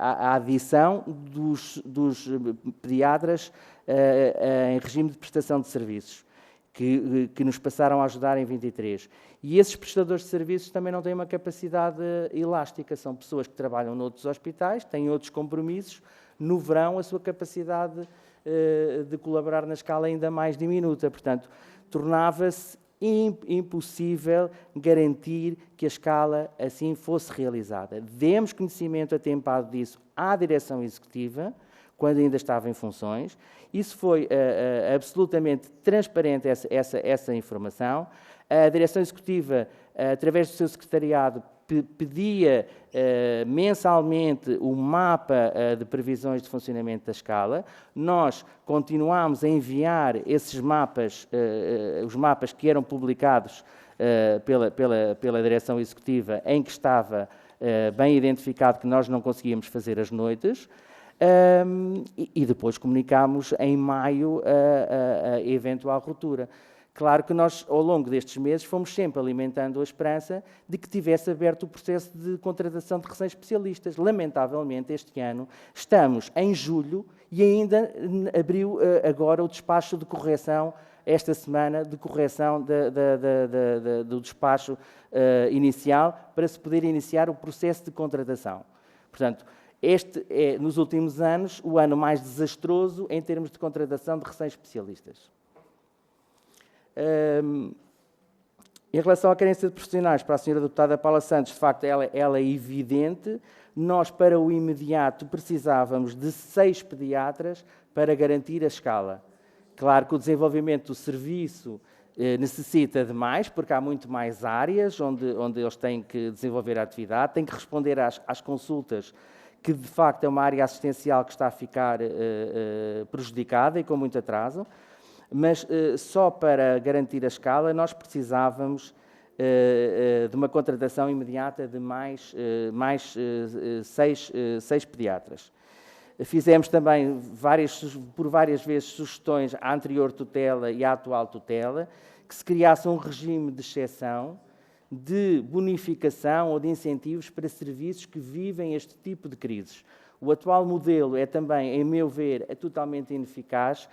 E: a adição dos pediatras em regime de prestação de serviços, que nos passaram a ajudar em 23. E esses prestadores de serviços também não têm uma capacidade elástica, são pessoas que trabalham noutros hospitais, têm outros compromissos, no verão a sua capacidade de colaborar na escala ainda mais diminuta, portanto, tornava-se impossível garantir que a escala assim fosse realizada. Demos conhecimento atempado disso à Direção Executiva, quando ainda estava em funções. Isso foi absolutamente transparente, essa informação. A Direção Executiva, através do seu secretariado, pedia mensalmente o mapa de previsões de funcionamento da escala. Nós continuámos a enviar esses mapas, os mapas que eram publicados pela Direção Executiva, em que estava bem identificado que nós não conseguíamos fazer as noites. E depois comunicámos em maio a eventual ruptura. Claro que nós, ao longo destes meses, fomos sempre alimentando a esperança de que tivesse aberto o processo de contratação de recém-especialistas. Lamentavelmente, este ano, estamos em julho e ainda abriu agora o despacho de correção, esta semana, de correção do despacho inicial, para se poder iniciar o processo de contratação. Portanto, este é, nos últimos anos, o ano mais desastroso em termos de contratação de recém-especialistas. Em relação à carência de profissionais, para a senhora deputada Paula Santos, de facto, ela é evidente. Nós, para o imediato, precisávamos de 6 pediatras para garantir a escala. Claro que o desenvolvimento do serviço necessita de mais, porque há muito mais áreas onde eles têm que desenvolver a atividade, têm que responder às consultas, que de facto é uma área assistencial que está a ficar prejudicada e com muito atraso, mas só para garantir a escala nós precisávamos de uma contratação imediata de mais 6 pediatras. Fizemos também por várias vezes sugestões à anterior tutela e à atual tutela que se criasse um regime de exceção, de bonificação ou de incentivos para serviços que vivem este tipo de crises. O atual modelo é também, em meu ver, totalmente ineficaz.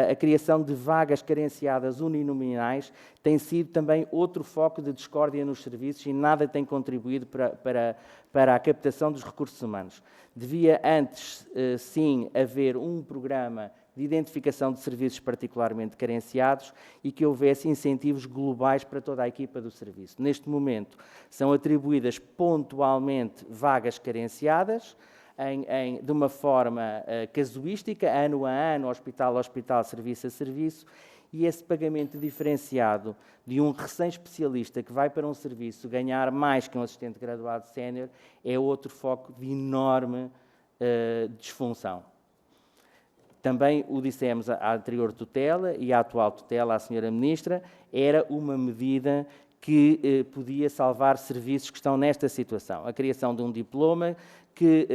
E: A criação de vagas carenciadas uninominais tem sido também outro foco de discórdia nos serviços e nada tem contribuído para a captação dos recursos humanos. Devia antes, sim, haver um programa de identificação de serviços particularmente carenciados e que houvesse incentivos globais para toda a equipa do serviço. Neste momento, são atribuídas pontualmente vagas carenciadas, de uma forma casuística, ano a ano, hospital a hospital, serviço a serviço, e esse pagamento diferenciado de um recém-especialista que vai para um serviço ganhar mais que um assistente graduado sénior é outro foco de enorme disfunção. Também o dissemos à anterior tutela e à atual tutela, à senhora Ministra, era uma medida que podia salvar serviços que estão nesta situação. A criação de um diploma que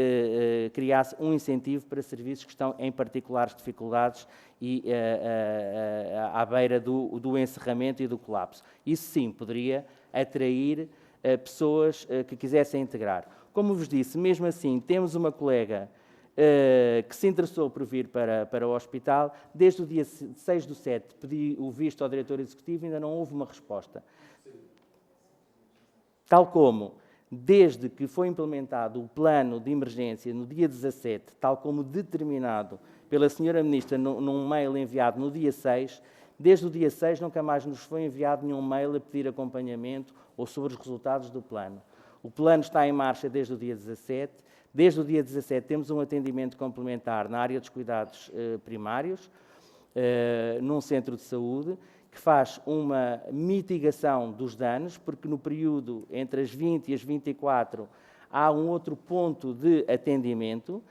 E: criasse um incentivo para serviços que estão em particulares dificuldades e à beira do encerramento e do colapso. Isso sim poderia atrair pessoas que quisessem integrar. Como vos disse, mesmo assim, temos uma colega que se interessou por vir para o hospital. Desde o dia 6/7 pedi o visto ao diretor executivo e ainda não houve uma resposta. Tal como, desde que foi implementado o plano de emergência no dia 17, tal como determinado pela senhora Ministra num mail enviado no dia 6, desde o dia 6 nunca mais nos foi enviado nenhum mail a pedir acompanhamento ou sobre os resultados do plano. O plano está em marcha desde o dia 17. Desde o dia 17 temos um atendimento complementar na área dos cuidados primários, num centro de saúde, que faz uma mitigação dos danos, porque no período entre as 20 e as 24 há um outro ponto de atendimento,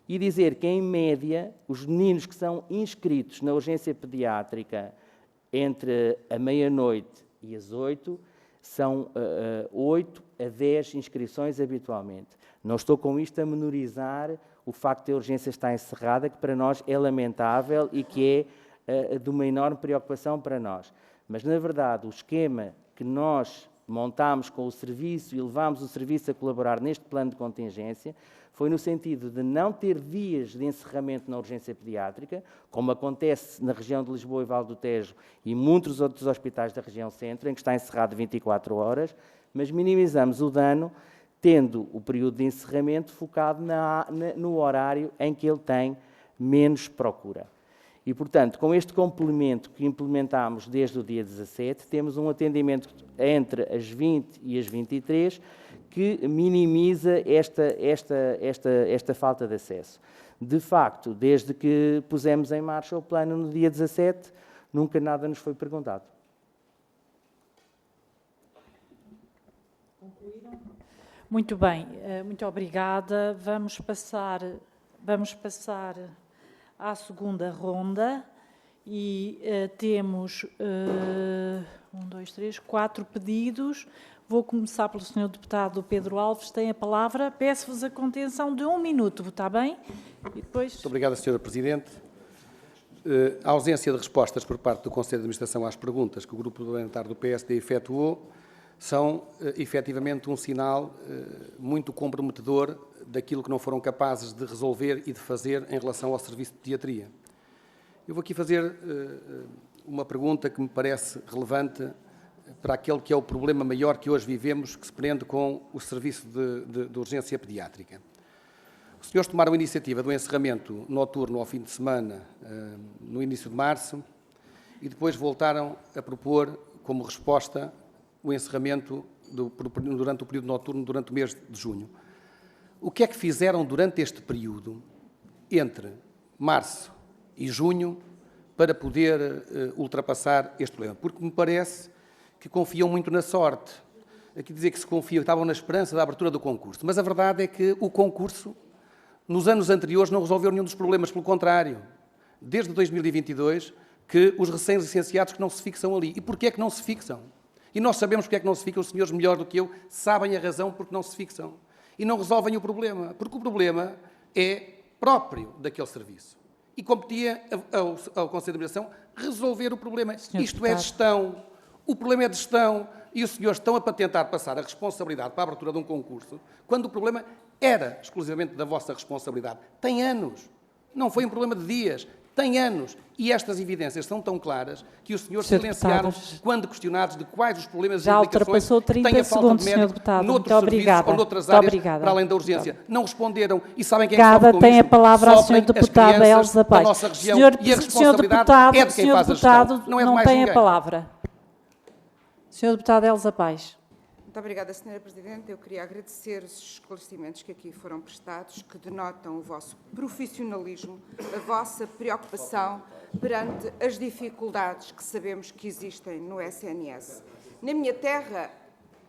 E: e dizer que, em média, os meninos que são inscritos na urgência pediátrica entre a meia-noite e as 8, são 8 a 10 inscrições habitualmente. Não estou com isto a menorizar o facto de a urgência estar encerrada, que para nós é lamentável e que é de uma enorme preocupação para nós. Mas, na verdade, o esquema que nós montámos com o serviço e levámos o serviço a colaborar neste plano de contingência foi no sentido de não ter dias de encerramento na urgência pediátrica, como acontece na região de Lisboa e Vale do Tejo e muitos outros hospitais da região centro, em que está encerrado 24 horas, mas minimizamos o dano tendo o período de encerramento focado no horário em que ele tem menos procura. E, portanto, com este complemento que implementámos desde o dia 17, temos um atendimento entre as 20 e as 23 que minimiza esta falta de acesso. De facto, desde que pusemos em marcha o plano no dia 17, nunca nada nos foi perguntado.
A: Muito bem, muito obrigada. Vamos passar à segunda ronda e temos 4 pedidos. Vou começar pelo Sr. Deputado Pedro Alves. Tem a palavra. Peço-vos a contenção de 1 minuto, está bem? E depois...
G: Muito obrigado, Sra. Presidente. A ausência de respostas por parte do Conselho de Administração às perguntas que o Grupo Parlamentar do PSD efetuou são, efetivamente, um sinal muito comprometedor daquilo que não foram capazes de resolver e de fazer em relação ao serviço de pediatria. Eu vou aqui fazer uma pergunta que me parece relevante para aquele que é o problema maior que hoje vivemos, que se prende com o serviço de urgência pediátrica. Os senhores tomaram a iniciativa do encerramento noturno ao fim de semana, no início de março, e depois voltaram a propor como resposta o encerramento durante o período noturno, durante o mês de junho. O que é que fizeram durante este período, entre março e junho, para poder ultrapassar este problema, porque me parece que confiam muito na sorte. Aqui dizer que se confiam, estavam na esperança da abertura do concurso, mas a verdade é que o concurso, nos anos anteriores, não resolveu nenhum dos problemas, pelo contrário. Desde 2022, que os recém-licenciados que não se fixam ali. E porquê é que não se fixam? E nós sabemos porque é que não se fixam, os senhores melhor do que eu sabem a razão porque não se fixam. E não resolvem o problema, porque o problema é próprio daquele serviço. E competia ao Conselho de Administração resolver o problema. Isto é gestão. O problema é de gestão. E os senhores estão a tentar passar a responsabilidade para a abertura de um concurso, quando o problema era exclusivamente da vossa responsabilidade. Tem anos. Não foi um problema de dias. Tem anos. E estas evidências são tão claras que os senhores silenciaram quando questionados de quais os problemas
A: já ultrapassou 30 segundos, Sr. Deputado. Muito obrigada.
G: Ou noutras áreas, para além da urgência. Não responderam. E sabem quem
A: é que sofre com
G: tem
A: a palavra a Sra. Deputada Elsa Paes.
G: E a responsabilidade é de quem faz a gestão.
A: Não é de mais ninguém. Não tem a palavra. Sra. Deputada Elsa Paes.
H: Muito obrigada, Sra. Presidente. Eu queria agradecer os esclarecimentos que aqui foram prestados, que denotam o vosso profissionalismo, a vossa preocupação perante as dificuldades que sabemos que existem no SNS. Na minha terra,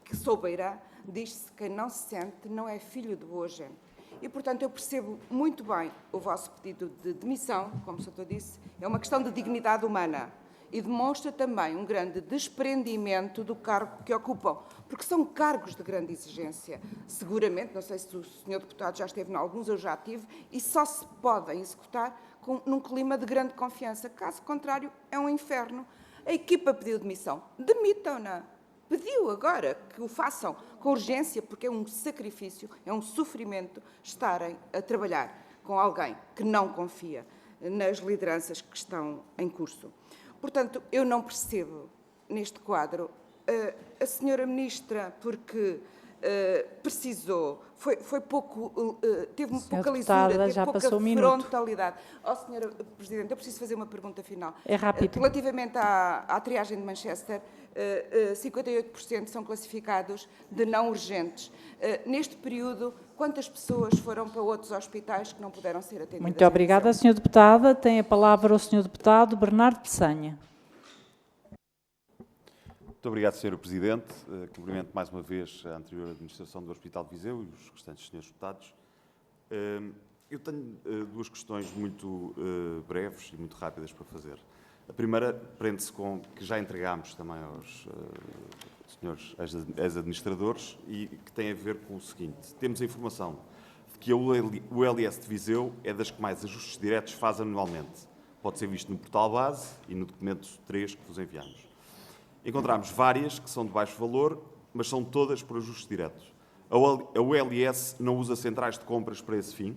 H: que sou beirã, diz-se que quem não se sente não é filho de boa gente. E, portanto, eu percebo muito bem o vosso pedido de demissão, como o Sr. disse, é uma questão de dignidade humana. E demonstra também um grande desprendimento do cargo que ocupam, porque são cargos de grande exigência. Seguramente, não sei se o Sr. Deputado já esteve em alguns, eu já tive, e só se podem executar num clima de grande confiança. Caso contrário, é um inferno. A equipa pediu demissão. Demitam-na. Pediu agora que o façam com urgência, porque é um sacrifício, é um sofrimento estarem a trabalhar com alguém que não confia nas lideranças que estão em curso. Portanto, eu não percebo, neste quadro, a senhora Ministra, porque precisou, foi pouco, teve pouca lisura, teve pouca frontalidade. Senhora Presidente, eu preciso fazer uma pergunta final.
A: É rápido.
H: Relativamente à triagem de Manchester, 58% são classificados de não urgentes. Neste período, quantas pessoas foram para outros hospitais que não puderam ser atendidas?
A: Muito obrigada, Sra. Deputada. Tem a palavra o Sr. Deputado Bernardo Peçanha.
F: Muito obrigado, Sra. Presidente. Cumprimento mais uma vez a anterior administração do Hospital de Viseu e os restantes senhores deputados. Eu tenho duas questões muito breves e muito rápidas para fazer. A primeira prende-se com que já entregámos também aos senhores ex-administradores e que tem a ver com o seguinte. Temos a informação de que o LS de Viseu é das que mais ajustes diretos faz anualmente. Pode ser visto no portal base e no documento 3 que vos enviamos. Encontramos várias que são de baixo valor, mas são todas por ajustes diretos. A ULS não usa centrais de compras para esse fim?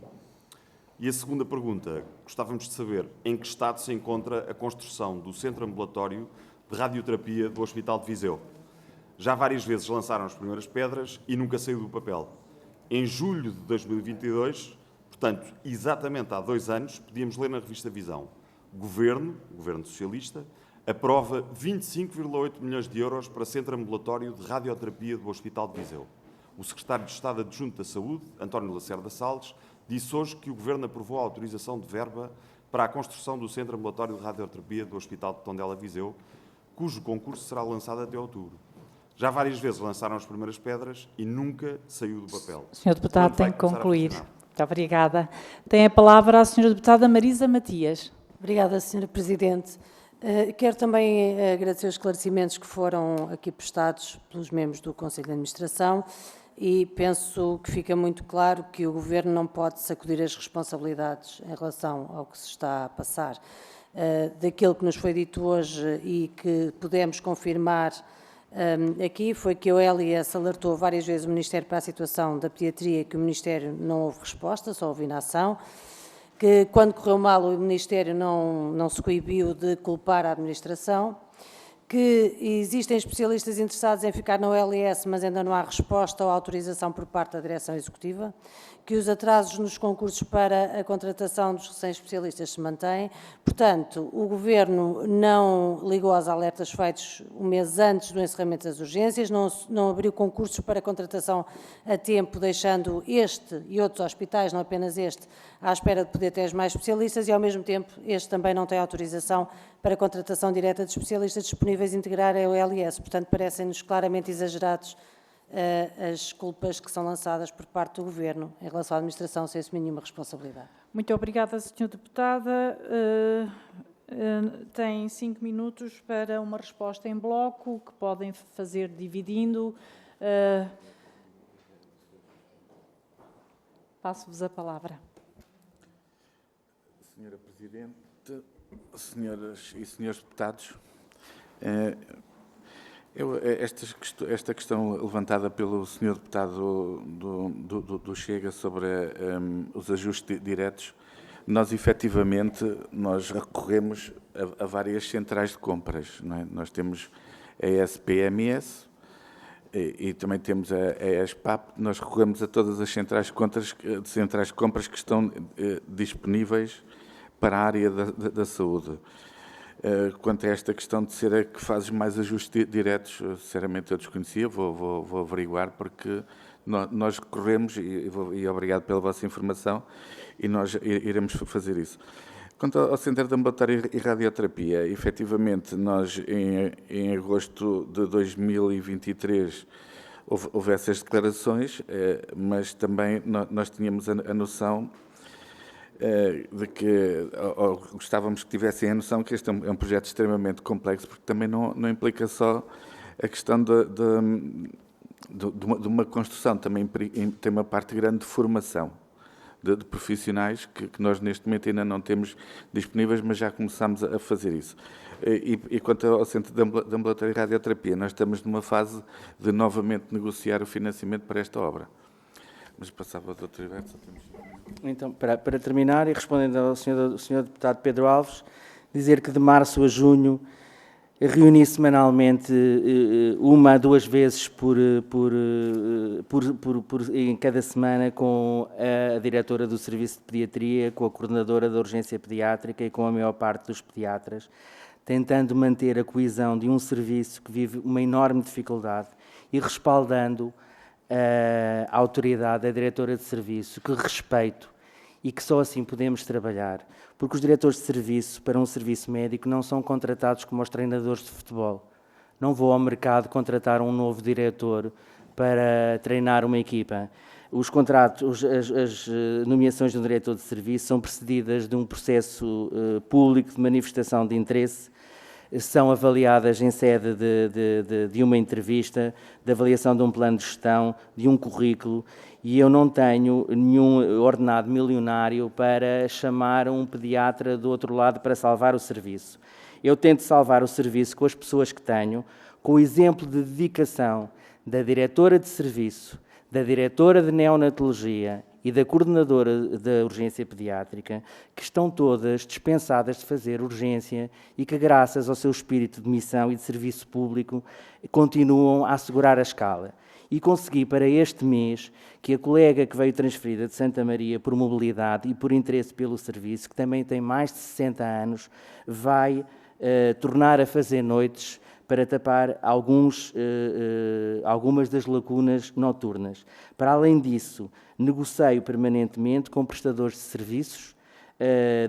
F: E a segunda pergunta, gostávamos de saber em que estado se encontra a construção do Centro Ambulatório de Radioterapia do Hospital de Viseu. Já várias vezes lançaram as primeiras pedras e nunca saiu do papel. Em julho de 2022, portanto, exatamente há 2 anos, podíamos ler na revista Visão. O Governo Socialista, aprova 25,8 milhões de euros para Centro Ambulatório de Radioterapia do Hospital de Viseu. O Secretário de Estado Adjunto da Saúde, António Lacerda Salles, disse hoje que o Governo aprovou a autorização de verba para a construção do Centro Ambulatório de Radioterapia do Hospital de Tondela Viseu, cujo concurso será lançado até outubro. Já várias vezes lançaram as primeiras pedras e nunca saiu do papel.
A: Sr. Deputado, tem que concluir. Muito obrigada. Tem a palavra a Sra. Deputada Marisa Matias.
C: Obrigada, Sra. Presidente. Quero também agradecer os esclarecimentos que foram aqui prestados pelos membros do Conselho de Administração e penso que fica muito claro que o Governo não pode sacudir as responsabilidades em relação ao que se está a passar. Daquilo que nos foi dito hoje e que pudemos confirmar aqui foi que a OLS alertou várias vezes o Ministério para a situação da pediatria e que o Ministério não houve resposta, só houve inação, que quando correu mal o Ministério não se coibiu de culpar a administração, que existem especialistas interessados em ficar na OLS, mas ainda não há resposta ou autorização por parte da Direção Executiva, que os atrasos nos concursos para a contratação dos recém-especialistas se mantêm. Portanto, o Governo não ligou aos alertas feitos um mês antes do encerramento das urgências, não abriu concursos para contratação a tempo, deixando este e outros hospitais, não apenas este, à espera de poder ter mais especialistas e, ao mesmo tempo, este também não tem autorização para a contratação direta de especialistas disponíveis a integrar a OLS. Portanto, parecem-nos claramente exagerados as culpas que são lançadas por parte do Governo em relação à administração sem assumir nenhuma responsabilidade.
A: Muito obrigada, Sra. Deputada. Tem 5 minutos para uma resposta em bloco, que podem fazer dividindo. Passo-vos a palavra.
D: Senhora Presidente, senhoras e senhores deputados, esta questão levantada pelo senhor deputado do Chega sobre os ajustes diretos, nós efetivamente recorremos a várias centrais de compras, não é? Nós temos a SPMS e também temos a ESPAP. Nós recorremos a todas as centrais de compras que estão disponíveis para a área da saúde. Quanto a esta questão de ser a que faz mais ajustes diretos, sinceramente eu desconhecia, vou averiguar, porque nós recorremos, e obrigado pela vossa informação, e nós iremos fazer isso. Quanto ao Centro de Ambulatório e Radioterapia, efetivamente, nós em agosto de 2023 houve essas declarações, mas também nós tínhamos a noção de que, ou gostávamos que tivessem a noção que este é um projeto extremamente complexo, porque também não implica só a questão de uma construção, também tem uma parte grande de formação de profissionais que nós neste momento ainda não temos disponíveis, mas já começamos a fazer isso. E quanto ao Centro de Ambulatório e Radioterapia, nós estamos numa fase de novamente negociar o financiamento para esta obra. Mas passava ao Dr. Iberto.
E: Então, para terminar, e respondendo ao Sr. Deputado Pedro Alves, dizer que de março a junho reuni semanalmente uma a duas vezes em cada semana com a diretora do Serviço de Pediatria, com a coordenadora da Urgência Pediátrica e com a maior parte dos pediatras, tentando manter a coesão de um serviço que vive uma enorme dificuldade e respaldando a autoridade, a diretora de serviço, que respeito e que só assim podemos trabalhar, porque os diretores de serviço, para um serviço médico, não são contratados como os treinadores de futebol. Não vou ao mercado contratar um novo diretor para treinar uma equipa. Os contratos, as nomeações de um diretor de serviço são precedidas de um processo público de manifestação de interesse, são avaliadas em sede de uma entrevista, de avaliação de um plano de gestão, de um currículo, e eu não tenho nenhum ordenado milionário para chamar um pediatra do outro lado para salvar o serviço. Eu tento salvar o serviço com as pessoas que tenho, com o exemplo de dedicação da diretora de serviço, da diretora de neonatologia e da coordenadora da urgência pediátrica, que estão todas dispensadas de fazer urgência e que, graças ao seu espírito de missão e de serviço público, continuam a assegurar a escala. E consegui para este mês que a colega que veio transferida de Santa Maria por mobilidade e por interesse pelo serviço, que também tem mais de 60 anos, vai tornar a fazer noites para tapar algumas das lacunas noturnas. Para além disso, negocio permanentemente com prestadores de serviços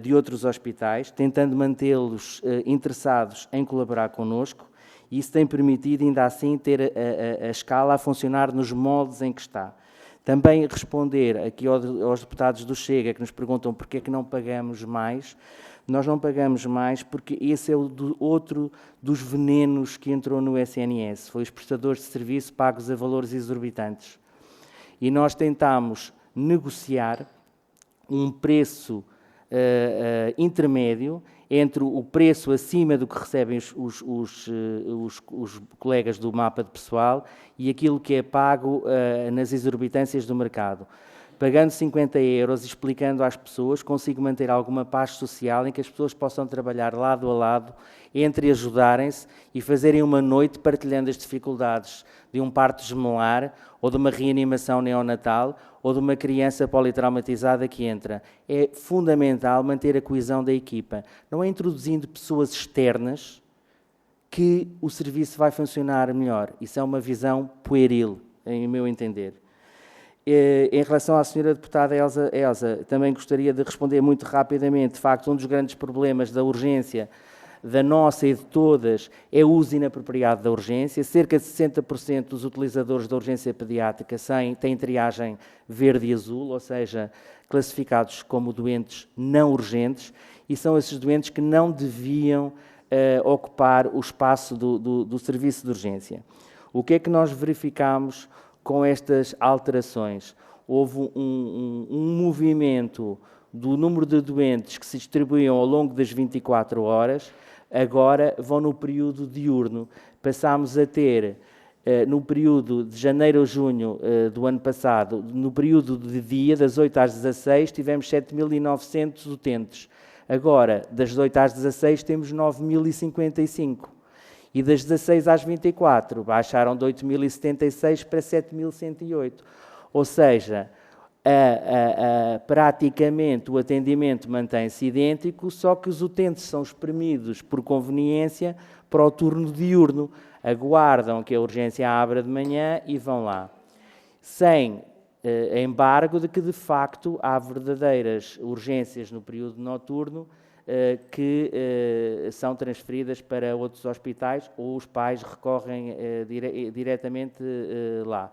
E: de outros hospitais, tentando mantê-los interessados em colaborar connosco, e isso tem permitido, ainda assim, ter a escala a funcionar nos moldes em que está. Também responder aqui aos deputados do Chega, que nos perguntam porque é que não pagamos mais. Nós não pagamos mais porque esse é outro dos venenos que entrou no SNS, foi os prestadores de serviço pagos a valores exorbitantes. E nós tentámos negociar um preço intermédio entre o preço acima do que recebem os colegas do mapa de pessoal e aquilo que é pago nas exorbitâncias do mercado. pagando 50 euros e explicando às pessoas, consigo manter alguma paz social em que as pessoas possam trabalhar lado a lado, entre ajudarem-se e fazerem uma noite partilhando as dificuldades de um parto gemelar ou de uma reanimação neonatal ou de uma criança politraumatizada que entra. É fundamental manter a coesão da equipa. Não é introduzindo pessoas externas que o serviço vai funcionar melhor. Isso é uma visão pueril, em meu entender. Em relação à senhora deputada Elsa, também gostaria de responder muito rapidamente. De facto, um dos grandes problemas da urgência, da nossa e de todas, é o uso inapropriado da urgência. Cerca de 60% dos utilizadores da urgência pediátrica têm triagem verde e azul, ou seja, classificados como doentes não urgentes, e são esses doentes que não deviam ocupar o espaço do serviço de urgência. O que é que nós verificamos com estas alterações? Houve um movimento do número de doentes que se distribuíam ao longo das 24 horas, agora vão no período diurno. Passámos a ter, no período de janeiro a junho do ano passado, no período de dia, das 8 às 16, tivemos 7.900 utentes. Agora, das 8 às 16, temos 9.055. E das 16 às 24, baixaram de 8.076 para 7.108. Ou seja, praticamente o atendimento mantém-se idêntico, só que os utentes são espremidos por conveniência para o turno diurno. Aguardam que a urgência abra de manhã e vão lá. Sem embargo de que, de facto, há verdadeiras urgências no período noturno que são transferidas para outros hospitais ou os pais recorrem diretamente lá.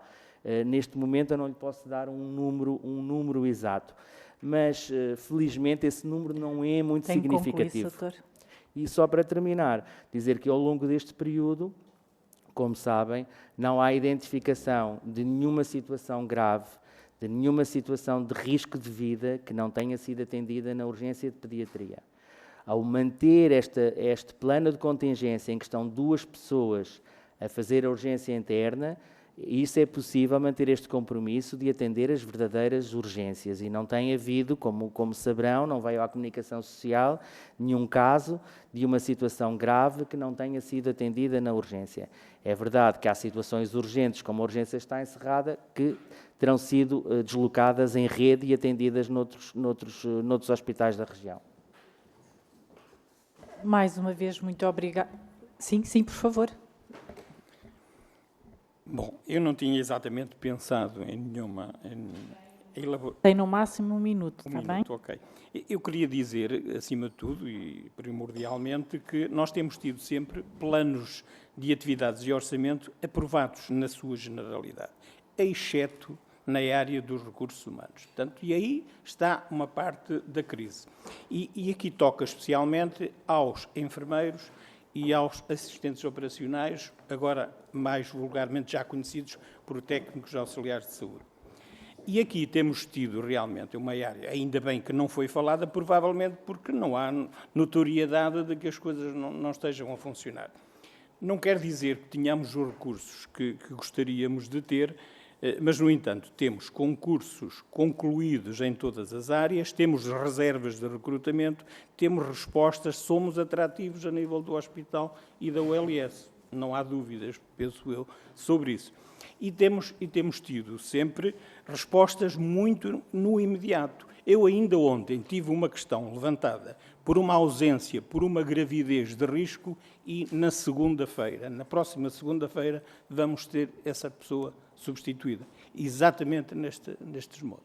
E: Neste momento eu não lhe posso dar um número exato, mas felizmente esse número não é muito significativo. E só para terminar, dizer que ao longo deste período, como sabem, não há identificação de nenhuma situação grave, de nenhuma situação de risco de vida que não tenha sido atendida na urgência de pediatria. Ao manter este plano de contingência em que estão 2 pessoas a fazer a urgência interna, isso é possível manter este compromisso de atender as verdadeiras urgências. E não tem havido, como saberão, não veio à comunicação social, nenhum caso de uma situação grave que não tenha sido atendida na urgência. É verdade que há situações urgentes, como a urgência está encerrada, que terão sido deslocadas em rede e atendidas noutros hospitais da região.
A: Mais uma vez, muito obrigada. Sim, por favor.
K: Bom, eu não tinha exatamente pensado em nenhuma...
A: Tem no máximo 1 minuto, está bem?
K: Ok. Eu queria dizer, acima de tudo e primordialmente, que nós temos tido sempre planos de atividades e orçamento aprovados na sua generalidade, exceto na área dos recursos humanos. Portanto, e aí está uma parte da crise. E aqui toca especialmente aos enfermeiros e aos assistentes operacionais, agora mais vulgarmente já conhecidos por técnicos auxiliares de saúde. E aqui temos tido realmente uma área, ainda bem que não foi falada, provavelmente porque não há notoriedade de que as coisas não estejam a funcionar. Não quer dizer que tenhamos os recursos que gostaríamos de ter, mas, no entanto, temos concursos concluídos em todas as áreas, temos reservas de recrutamento, temos respostas, somos atrativos a nível do hospital e da ULS. Não há dúvidas, penso eu, sobre isso. E temos tido sempre respostas muito no imediato. Eu ainda ontem tive uma questão levantada por uma ausência, por uma gravidez de risco e na próxima segunda-feira, vamos ter essa pessoa substituída, exatamente nestes modos.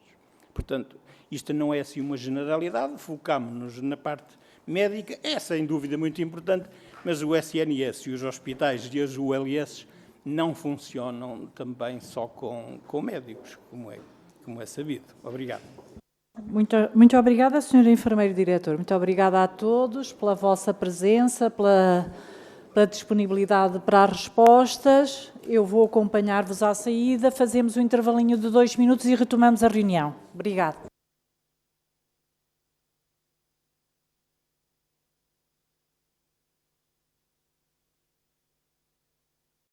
K: Portanto, isto não é assim uma generalidade, focámos-nos na parte médica, é sem dúvida muito importante, mas o SNS e os hospitais e as ULS não funcionam também só com médicos, como é sabido. Obrigado.
A: Muito obrigada, Sr. Enfermeiro Diretor. Muito obrigada a todos pela vossa presença, pela disponibilidade para as respostas. Eu vou acompanhar-vos à saída, fazemos um intervalinho de 2 minutos e retomamos a reunião. Obrigada.